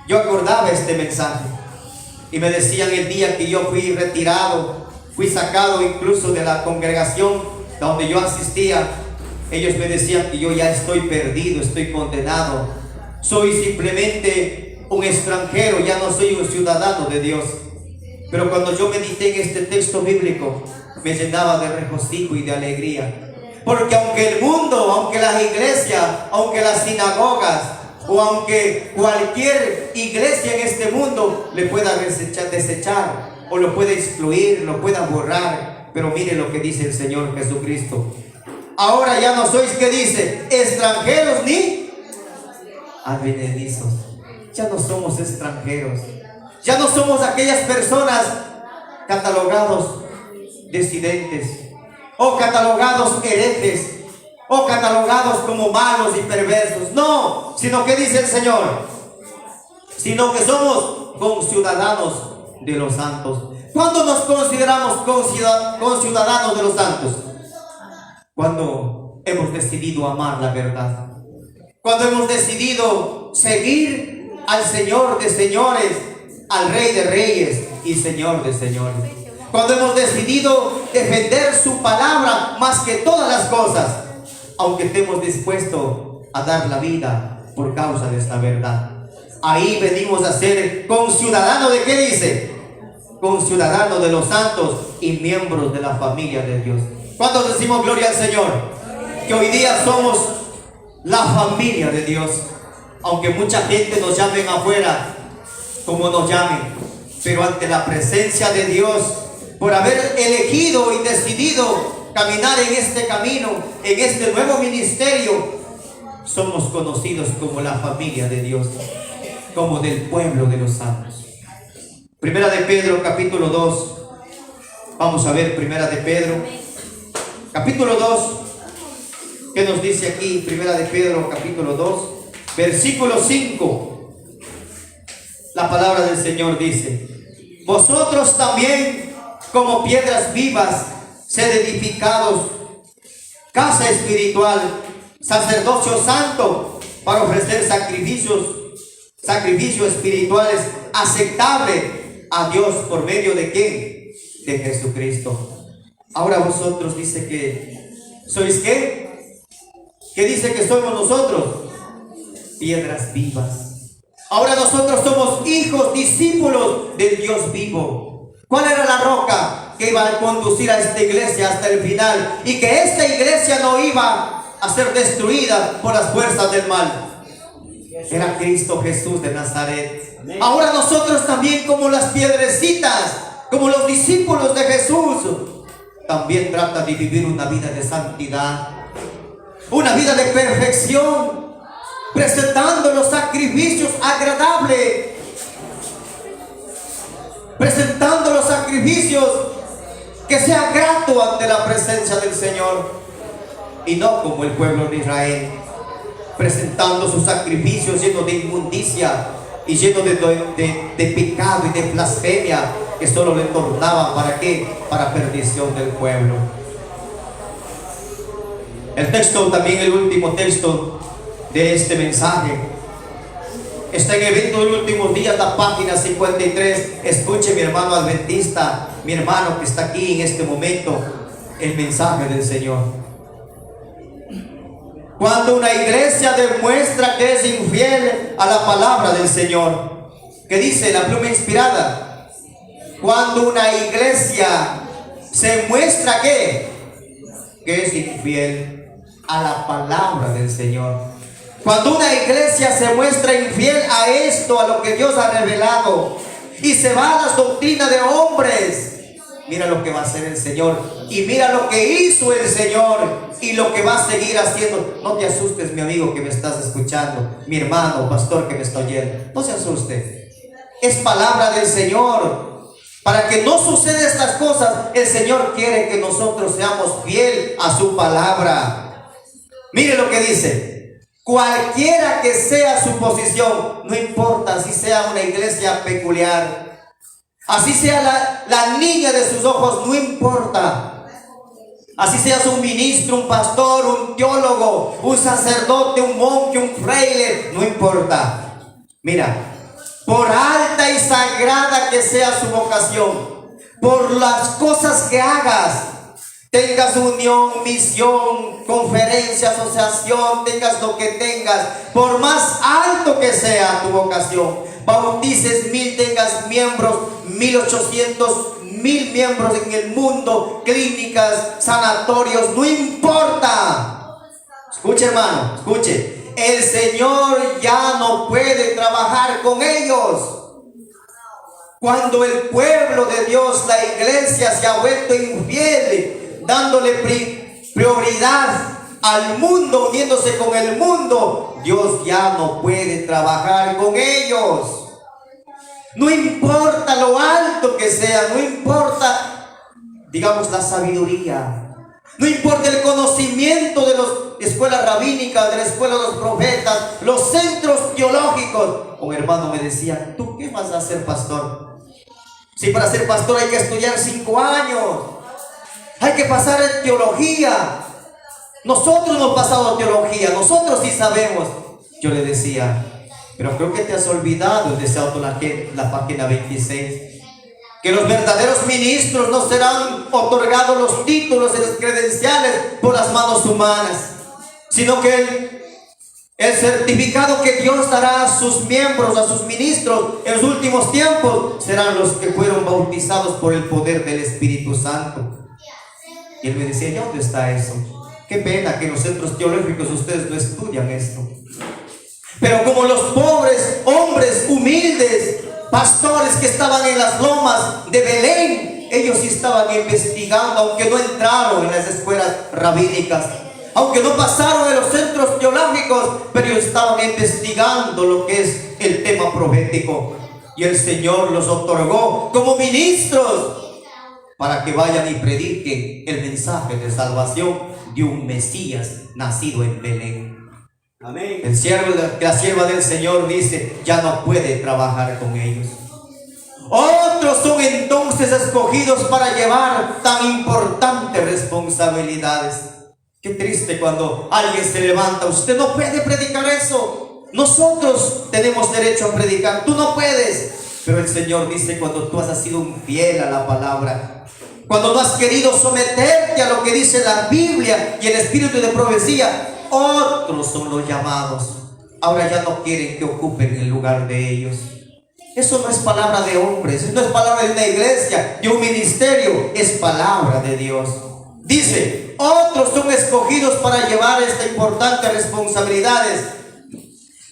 Yo acordaba este mensaje y me decían el día que yo fui retirado, fui sacado incluso de la congregación donde yo asistía, ellos me decían que yo ya estoy perdido, estoy condenado, soy simplemente un extranjero, ya no soy un ciudadano de Dios. Pero cuando yo medité en este texto bíblico, me llenaba de regocijo y de alegría, porque aunque el mundo, aunque las iglesias, aunque las sinagogas, o aunque cualquier iglesia en este mundo le pueda desechar o lo pueda excluir, lo pueda borrar, pero mire lo que dice el Señor Jesucristo. Ahora ya no sois, ¿qué dice? Extranjeros ni advenedizos. Ya no somos extranjeros. Ya no somos aquellas personas catalogados disidentes o catalogados herejes. o catalogados como malos y perversos. No, sino que dice el Señor, sino que somos conciudadanos de los santos. ¿Cuándo nos consideramos conciudadanos de los santos? Cuando hemos decidido amar la verdad, cuando hemos decidido seguir al Señor de señores, al Rey de reyes y Señor de señores, cuando hemos decidido defender su palabra más que todas las cosas, aunque estemos dispuestos a dar la vida por causa de esta verdad. Ahí venimos a ser conciudadanos de, ¿qué dice? Conciudadanos de los santos y miembros de la familia de Dios. ¿Cuántos decimos gloria al Señor? Que hoy día somos la familia de Dios. Aunque mucha gente nos llamen afuera, como nos llamen, pero ante la presencia de Dios, por haber elegido y decidido caminar en este camino, en este nuevo ministerio, somos conocidos como la familia de Dios, como del pueblo de los santos. Primera de Pedro, capítulo 2. Vamos a ver Primera de Pedro, capítulo 2. ¿Qué nos dice aquí? Primera de Pedro, capítulo 2, versículo 5. La palabra del Señor dice: vosotros también, como piedras vivas, sed edificados, casa espiritual, sacerdocio santo, para ofrecer sacrificios espirituales aceptables a Dios por medio de ¿quién? De Jesucristo. Ahora vosotros dice que sois ¿qué? ¿Qué dice que somos nosotros? Piedras vivas. Ahora nosotros somos hijos, discípulos del Dios vivo. ¿Cuál era la roca que iba a conducir a esta iglesia hasta el final? Y que esta iglesia no iba a ser destruida por las fuerzas del mal. Era Cristo Jesús de Nazaret. Ahora nosotros también, como las piedrecitas, como los discípulos de Jesús, también trata de vivir una vida de santidad, una vida de perfección, presentando los sacrificios agradables, presentando los sacrificios que sean gratos ante la presencia del Señor, y no como el pueblo de Israel, presentando sus sacrificios llenos de inmundicia y llenos de pecado y de blasfemia, que solo le tornaban ¿para qué? Para perdición del pueblo. El texto, también el último texto de este mensaje, está en Evento de los Últimos Días, la página 53. Escuche, mi hermano adventista, mi hermano que está aquí en este momento, el mensaje del Señor. Cuando una iglesia demuestra que es infiel a la palabra del Señor, ¿qué dice la pluma inspirada? Cuando una iglesia se muestra que es infiel a la palabra del Señor. Cuando una iglesia se muestra infiel a esto, a lo que Dios ha revelado, y se va a las doctrinas de hombres, mira lo que va a hacer el Señor, y mira lo que hizo el Señor, y lo que va a seguir haciendo. No te asustes, mi amigo que me estás escuchando, mi hermano, pastor que me está oyendo, no se asuste. Es palabra del Señor. Para que no sucedan estas cosas, el Señor quiere que nosotros seamos fiel a su palabra. Mire lo que dice: cualquiera que sea su posición, no importa si sea una iglesia peculiar, así sea la niña de sus ojos, no importa. Así seas un ministro, un pastor, un teólogo, un sacerdote, un monje, un fraile, no importa. Mira, por alta y sagrada que sea su vocación, por las cosas que hagas, tengas unión, misión, conferencia, asociación, tengas lo que tengas, por más alto que sea tu vocación, bautices 1000, tengas miembros, 1800, 1000 miembros en el mundo, clínicas, sanatorios, no importa. Escuche, hermano, escuche. El Señor ya no puede trabajar con ellos. Cuando el pueblo de Dios, la iglesia, se ha vuelto infiel, dándole prioridad al mundo, uniéndose con el mundo, Dios ya no puede trabajar con ellos. No importa lo alto que sea, no importa, digamos, la sabiduría, no importa el conocimiento de los escuelas rabínicas, de la escuela de los profetas, los centros teológicos. Un hermano me decía: ¿tú qué vas a hacer, pastor? Si para ser pastor hay que estudiar 5 años, hay que pasar en teología. Nosotros no hemos pasado teología, nosotros sí sabemos. Yo le decía: pero creo que te has olvidado, desde la página 26, que los verdaderos ministros no serán otorgados los títulos y las credenciales por las manos humanas, sino que el certificado que Dios dará a sus miembros, a sus ministros en los últimos tiempos, serán los que fueron bautizados por el poder del Espíritu Santo. Y él me decía: ¿y dónde está eso? Qué pena que en los centros teológicos ustedes no estudian esto. Pero como los pobres hombres humildes, pastores que estaban en las lomas de Belén, ellos sí estaban investigando, aunque no entraron en las escuelas rabínicas, aunque no pasaron en los centros teológicos, pero ellos estaban investigando lo que es el tema profético. Y el Señor los otorgó como ministros para que vayan y prediquen el mensaje de salvación de un Mesías nacido en Belén. Amén. La sierva del Señor dice: ya no puede trabajar con ellos. Otros son entonces escogidos para llevar tan importantes responsabilidades. Qué triste cuando alguien se levanta: usted no puede predicar eso, nosotros tenemos derecho a predicar, tú no puedes. Pero el Señor dice: cuando tú has sido infiel a la palabra, cuando no has querido someterte a lo que dice la Biblia y el espíritu de profecía, otros son los llamados. Ahora ya no quieren que ocupen el lugar de ellos. Eso no es palabra de hombres, no es palabra de una iglesia, de un ministerio, es palabra de Dios. Dice: otros son escogidos para llevar estas importantes responsabilidades,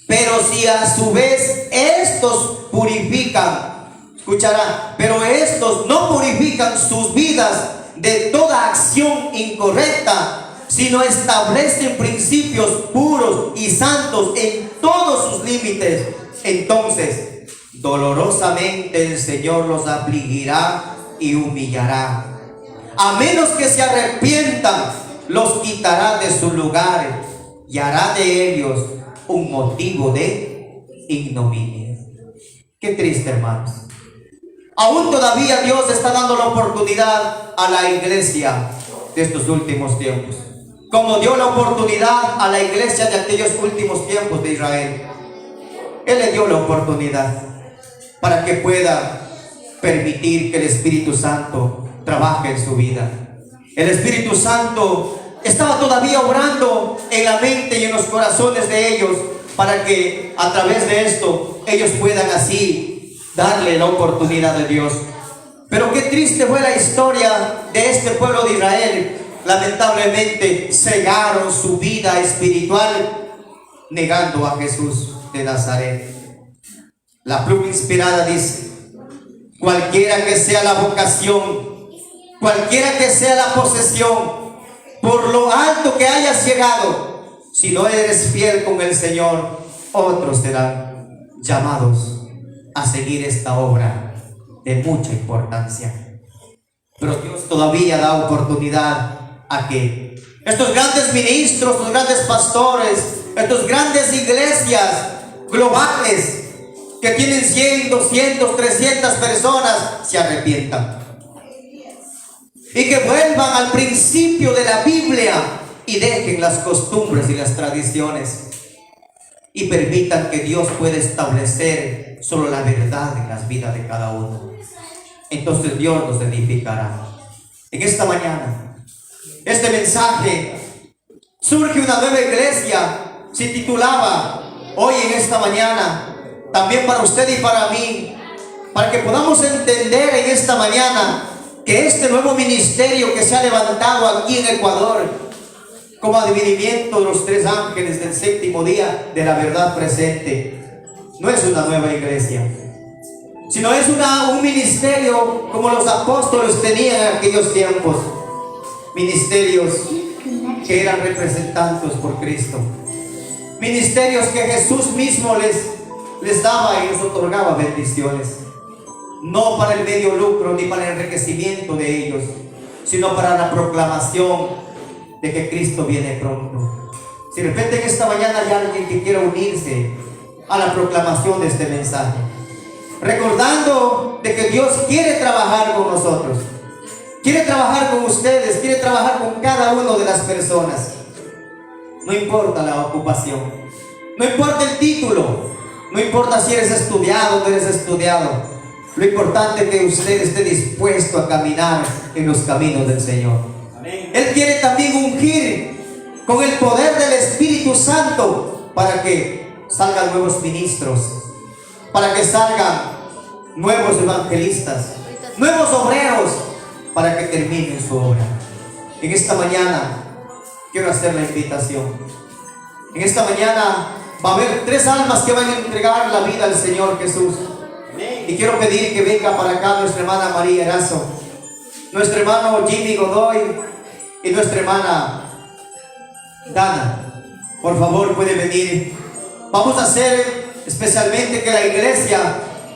pero si a su vez estos purifican, escuchará, pero estos no purifican sus vidas de toda acción incorrecta, sino establecen principios puros y santos en todos sus límites, entonces dolorosamente el Señor los afligirá y humillará. A menos que se arrepientan, los quitará de su lugar y hará de ellos un motivo de ignominia. Qué triste, hermanos. Aún todavía Dios está dando la oportunidad a la iglesia de estos últimos tiempos, como dio la oportunidad a la iglesia de aquellos últimos tiempos de Israel. Él le dio la oportunidad para que pueda permitir que el Espíritu Santo trabaje en su vida. El Espíritu Santo estaba todavía obrando en la mente y en los corazones de ellos, para que a través de esto ellos puedan así darle la oportunidad de Dios. Pero qué triste fue la historia de este pueblo de Israel. Lamentablemente cegaron su vida espiritual negando a Jesús de Nazaret. La pluma inspirada dice: cualquiera que sea la vocación, cualquiera que sea la posesión, por lo alto que hayas llegado, si no eres fiel con el Señor, otros serán llamados a seguir esta obra de mucha importancia. Pero Dios todavía da oportunidad a que estos grandes ministros, estos grandes pastores, estas grandes iglesias globales que tienen 100, 200, 300 personas se arrepientan y que vuelvan al principio de la Biblia y dejen las costumbres y las tradiciones y permitan que Dios pueda establecer solo la verdad en las vidas de cada uno. Entonces Dios nos edificará. En esta mañana, este mensaje, surge una nueva iglesia, se titulaba hoy en esta mañana, también para usted y para mí, para que podamos entender en esta mañana que este nuevo ministerio que se ha levantado aquí en Ecuador, como advenimiento de los 3 ángeles del 7º día de la verdad presente, no es una nueva iglesia, sino es un ministerio como los apóstoles tenían en aquellos tiempos, ministerios que eran representados por Cristo, ministerios que Jesús mismo les daba y les otorgaba bendiciones, no para el medio lucro ni para el enriquecimiento de ellos, sino para la proclamación de que Cristo viene pronto. Si de repente en esta mañana hay alguien que quiera unirse a la proclamación de este mensaje, recordando de que Dios quiere trabajar con nosotros, quiere trabajar con ustedes, quiere trabajar con cada una de las personas. No importa la ocupación, no importa el título, no importa si eres estudiado o no eres estudiado. Lo importante es que usted esté dispuesto a caminar en los caminos del Señor. Amén. Él quiere también ungir con el poder del Espíritu Santo para que salgan nuevos ministros, para que salgan nuevos evangelistas, nuevos obreros, para que terminen su obra. En esta mañana quiero hacer la invitación. En esta mañana va a haber 3 almas que van a entregar la vida al Señor Jesús. Y quiero pedir que venga para acá nuestra hermana María Erazo, nuestro hermano Jimmy Godoy y nuestra hermana Dana. Por favor, puede venir. Vamos a hacer especialmente que la iglesia,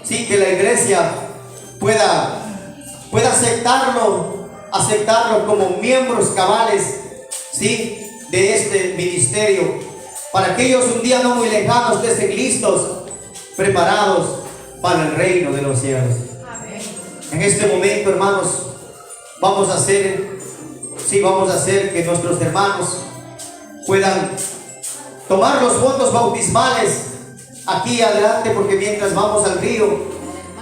sí, que la iglesia pueda aceptarlo como miembros cabales, sí, de este ministerio, para que ellos un día no muy lejanos estén listos, preparados para el reino de los cielos. Amén. En este momento, hermanos, vamos a hacer que nuestros hermanos puedan tomar los fondos bautismales aquí adelante, porque mientras vamos al río,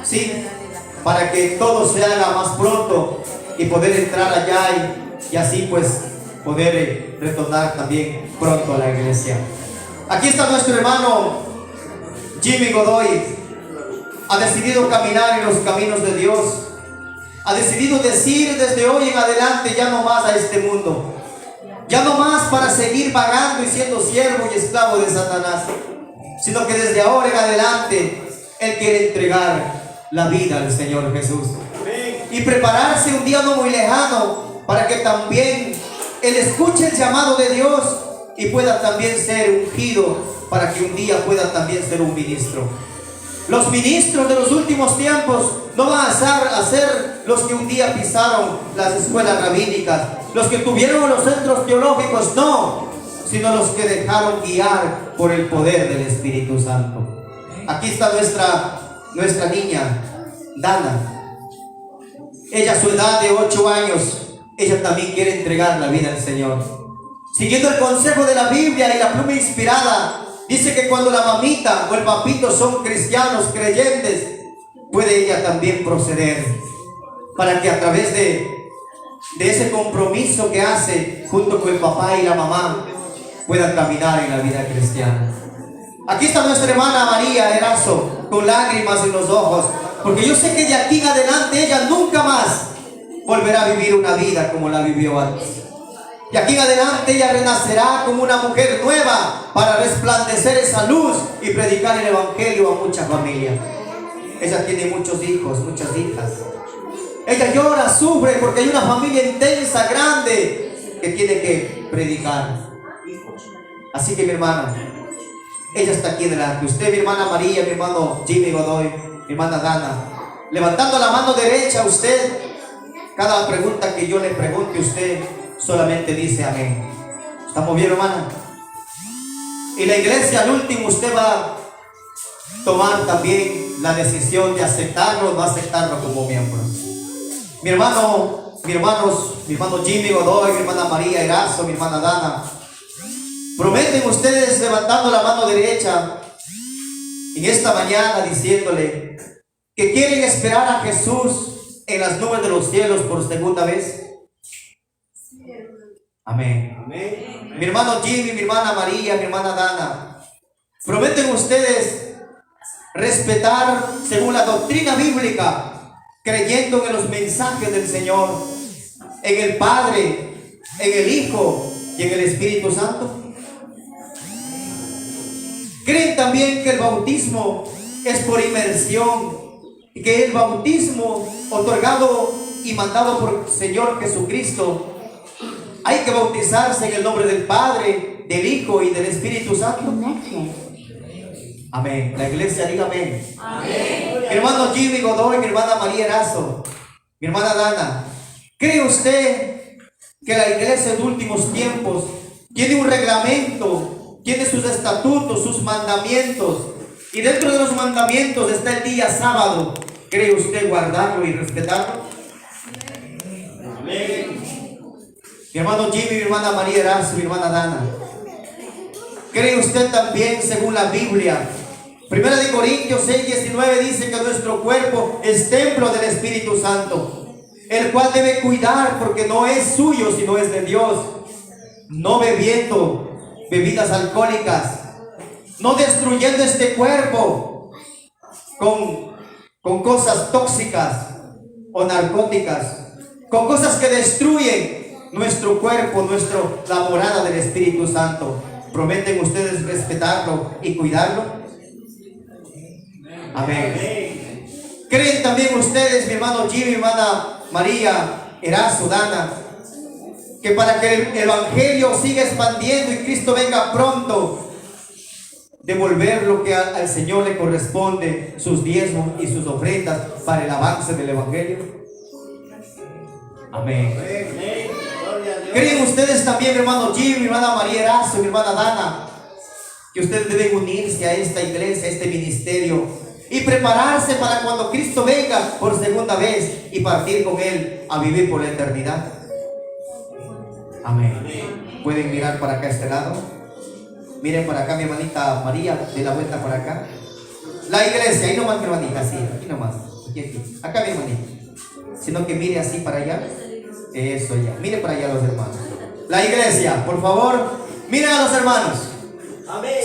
sí, para que todo se haga más pronto y poder entrar allá y así pues poder retornar también pronto a la iglesia. Aquí está nuestro hermano Jimmy Godoy. Ha decidido caminar en los caminos de Dios. Ha decidido decir desde hoy en adelante ya no más a este mundo, ya no más para seguir vagando y siendo siervo y esclavo de Satanás, sino que desde ahora en adelante Él quiere entregar la vida al Señor Jesús y prepararse un día no muy lejano para que también Él escuche el llamado de Dios y pueda también ser ungido, para que un día pueda también ser un ministro. Los ministros de los últimos tiempos no van a ser los que un día pisaron las escuelas rabínicas, los que tuvieron los centros teológicos, no, sino los que dejaron guiar por el poder del Espíritu Santo. Aquí está nuestra niña, Dana. Ella a su edad de 8 años, ella también quiere entregar la vida al Señor. Siguiendo el consejo de la Biblia y la pluma inspirada, dice que cuando la mamita o el papito son cristianos, creyentes, puede ella también proceder, para que a través de ese compromiso que hace junto con el papá y la mamá, puedan caminar en la vida cristiana. Aquí está nuestra hermana María Erazo, con lágrimas en los ojos, porque yo sé que de aquí en adelante ella nunca más volverá a vivir una vida como la vivió antes. Y aquí en adelante ella renacerá como una mujer nueva para resplandecer esa luz y predicar el evangelio a muchas familias. Ella tiene muchos hijos, muchas hijas. Ella llora, sufre porque hay una familia intensa, grande, que tiene que predicar. Así que mi hermano, ella está aquí delante. Usted, mi hermana María, mi hermano Jimmy Godoy, mi hermana Dana, levantando la mano derecha, usted, cada pregunta que yo le pregunte, usted solamente dice amén. ¿Estamos bien, hermana? Y la iglesia al último usted va a tomar también la decisión de aceptarlo o no aceptarlo como miembro. Mi hermano Jimmy Godoy, mi hermana María Erazo, mi hermana Dana, prometen ustedes levantando la mano derecha en esta mañana diciéndole que quieren esperar a Jesús en las nubes de los cielos por segunda vez. Amén. Amén. Mi hermano Jimmy, mi hermana María, mi hermana Dana, prometen ustedes respetar según la doctrina bíblica, creyendo en los mensajes del Señor, en el Padre, en el Hijo y en el Espíritu Santo. Creen también que el bautismo es por inmersión y que el bautismo otorgado y mandado por el Señor Jesucristo, hay que bautizarse en el nombre del Padre, del Hijo y del Espíritu Santo. Amén. La iglesia diga amén. Amén. Mi hermano Jimmy Godoy, mi hermana María Erazo, mi hermana Dana, ¿cree usted que la iglesia de últimos tiempos tiene un reglamento, tiene sus estatutos, sus mandamientos. Y dentro de los mandamientos está el día sábado. ¿Cree usted guardarlo y respetarlo? Amén. Mi hermano Jimmy, mi hermana María Erazo, mi hermana Dana, ¿cree usted también, según la Biblia? 1 Corintios 6:19 dice que nuestro cuerpo es templo del Espíritu Santo, el cual debe cuidar porque no es suyo, sino es de Dios. No bebiendo bebidas alcohólicas, no destruyendo este cuerpo con cosas tóxicas o narcóticas, con cosas que destruyen nuestro cuerpo, la morada del Espíritu Santo. ¿Prometen ustedes respetarlo y cuidarlo? Amén. ¿Creen también ustedes, mi hermano Jimmy, mi hermana María Erazo, Dana, que para que el Evangelio siga expandiendo y Cristo venga pronto, devolver lo que al Señor le corresponde, sus diezmos y sus ofrendas para el avance del Evangelio? Amén. ¿Creen ustedes también, mi hermano Jimmy, mi hermana María Erazo, mi hermana Dana, que ustedes deben unirse a esta iglesia, a este ministerio y prepararse para cuando Cristo venga por segunda vez y partir con Él a vivir por la eternidad? Amén. ¿Pueden mirar para acá a este lado? Miren para acá, mi hermanita María, de la vuelta para acá. La iglesia, ahí nomás, mi hermanita, sí, aquí nomás. Aquí. Acá, mi hermanita. Sino que mire así para allá. Eso ya. Mire para allá los hermanos. La iglesia, por favor, miren a los hermanos.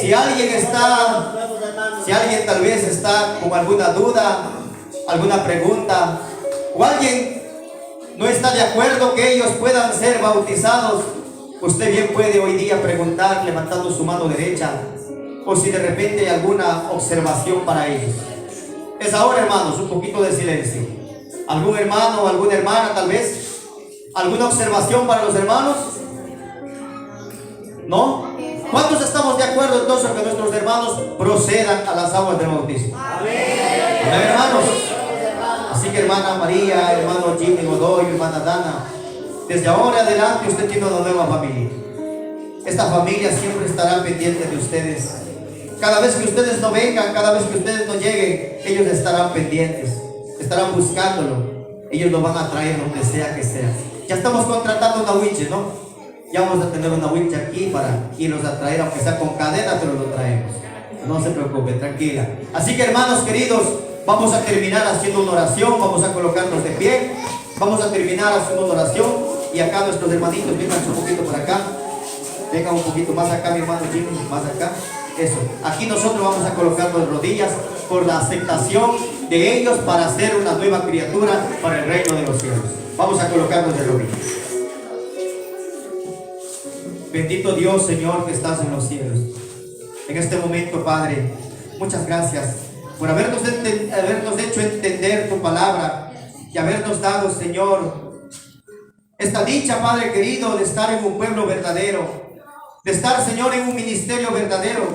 Si alguien tal vez está con alguna duda, alguna pregunta, o alguien no está de acuerdo que ellos puedan ser bautizados, usted bien puede hoy día preguntar levantando su mano derecha, o si de repente hay alguna observación para ellos. Es ahora, hermanos, un poquito de silencio. ¿Algún hermano o alguna hermana tal vez? ¿Alguna observación para los hermanos? ¿No? ¿Cuántos estamos de acuerdo entonces que nuestros hermanos procedan a las aguas del bautismo? Amén. Amén, hermanos. Así que hermana María, hermano Jimmy Godoy, hermana Dana, desde ahora adelante usted tiene una nueva familia. Esta familia siempre estará pendiente de ustedes. Cada vez que ustedes no vengan, cada vez que ustedes no lleguen, ellos estarán pendientes, estarán buscándolo. Ellos lo van a traer donde sea que sea. Ya estamos contratando una winche, ¿no? Ya vamos a tener una wincha aquí para irlos a traer, aunque sea con cadena, pero lo traemos. No se preocupe, tranquila. Así que hermanos queridos, vamos a terminar haciendo una oración. Vamos a colocarnos de pie. Vamos a terminar haciendo una oración. Y acá nuestros hermanitos, vengan un poquito por acá. Vengan un poquito más acá, mi hermano Jimmy, más acá. Eso. Aquí nosotros vamos a colocarnos de rodillas por la aceptación de ellos para ser una nueva criatura para el reino de los cielos. Vamos a colocarnos de rodillas. Bendito Dios, Señor, que estás en los cielos. En este momento, Padre, muchas gracias por habernos hecho entender tu palabra y habernos dado, Señor, esta dicha, Padre querido, de estar en un pueblo verdadero, de estar, Señor, en un ministerio verdadero,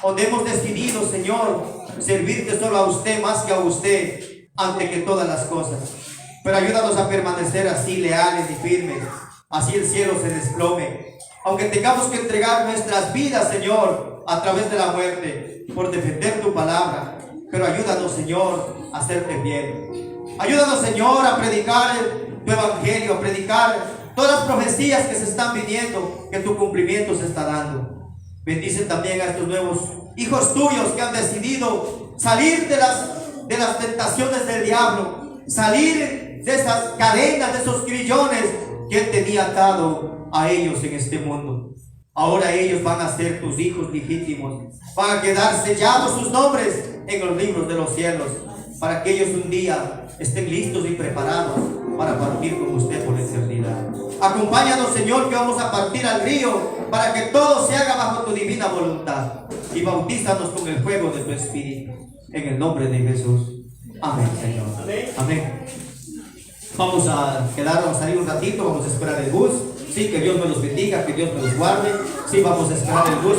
donde hemos decidido, Señor, servirte solo a usted más que a usted, ante que todas las cosas. Pero ayúdanos a permanecer así leales y firmes, así el cielo se desplome. Aunque tengamos que entregar nuestras vidas, Señor, a través de la muerte, por defender tu palabra. Pero ayúdanos, Señor, a hacerte bien. Ayúdanos, Señor, a predicar tu evangelio, a predicar todas las profecías que se están viniendo, que tu cumplimiento se está dando. Bendice también a estos nuevos hijos tuyos que han decidido salir de las tentaciones del diablo, salir de esas cadenas, de esos grillones que él tenía atado a ellos en este mundo. Ahora ellos van a ser tus hijos legítimos, van a quedar sellados sus nombres en los libros de los cielos, para que ellos un día estén listos y preparados para partir con usted por la eternidad. Acompáñanos, Señor, que vamos a partir al río, para que todo se haga bajo tu divina voluntad, y bautízanos con el fuego de tu Espíritu, en el nombre de Jesús. Amén, Señor. Amén. Vamos a quedarnos, salir un ratito, vamos a esperar el bus. Sí, que Dios me los bendiga, que Dios me los guarde. Sí, vamos a esperar el bus.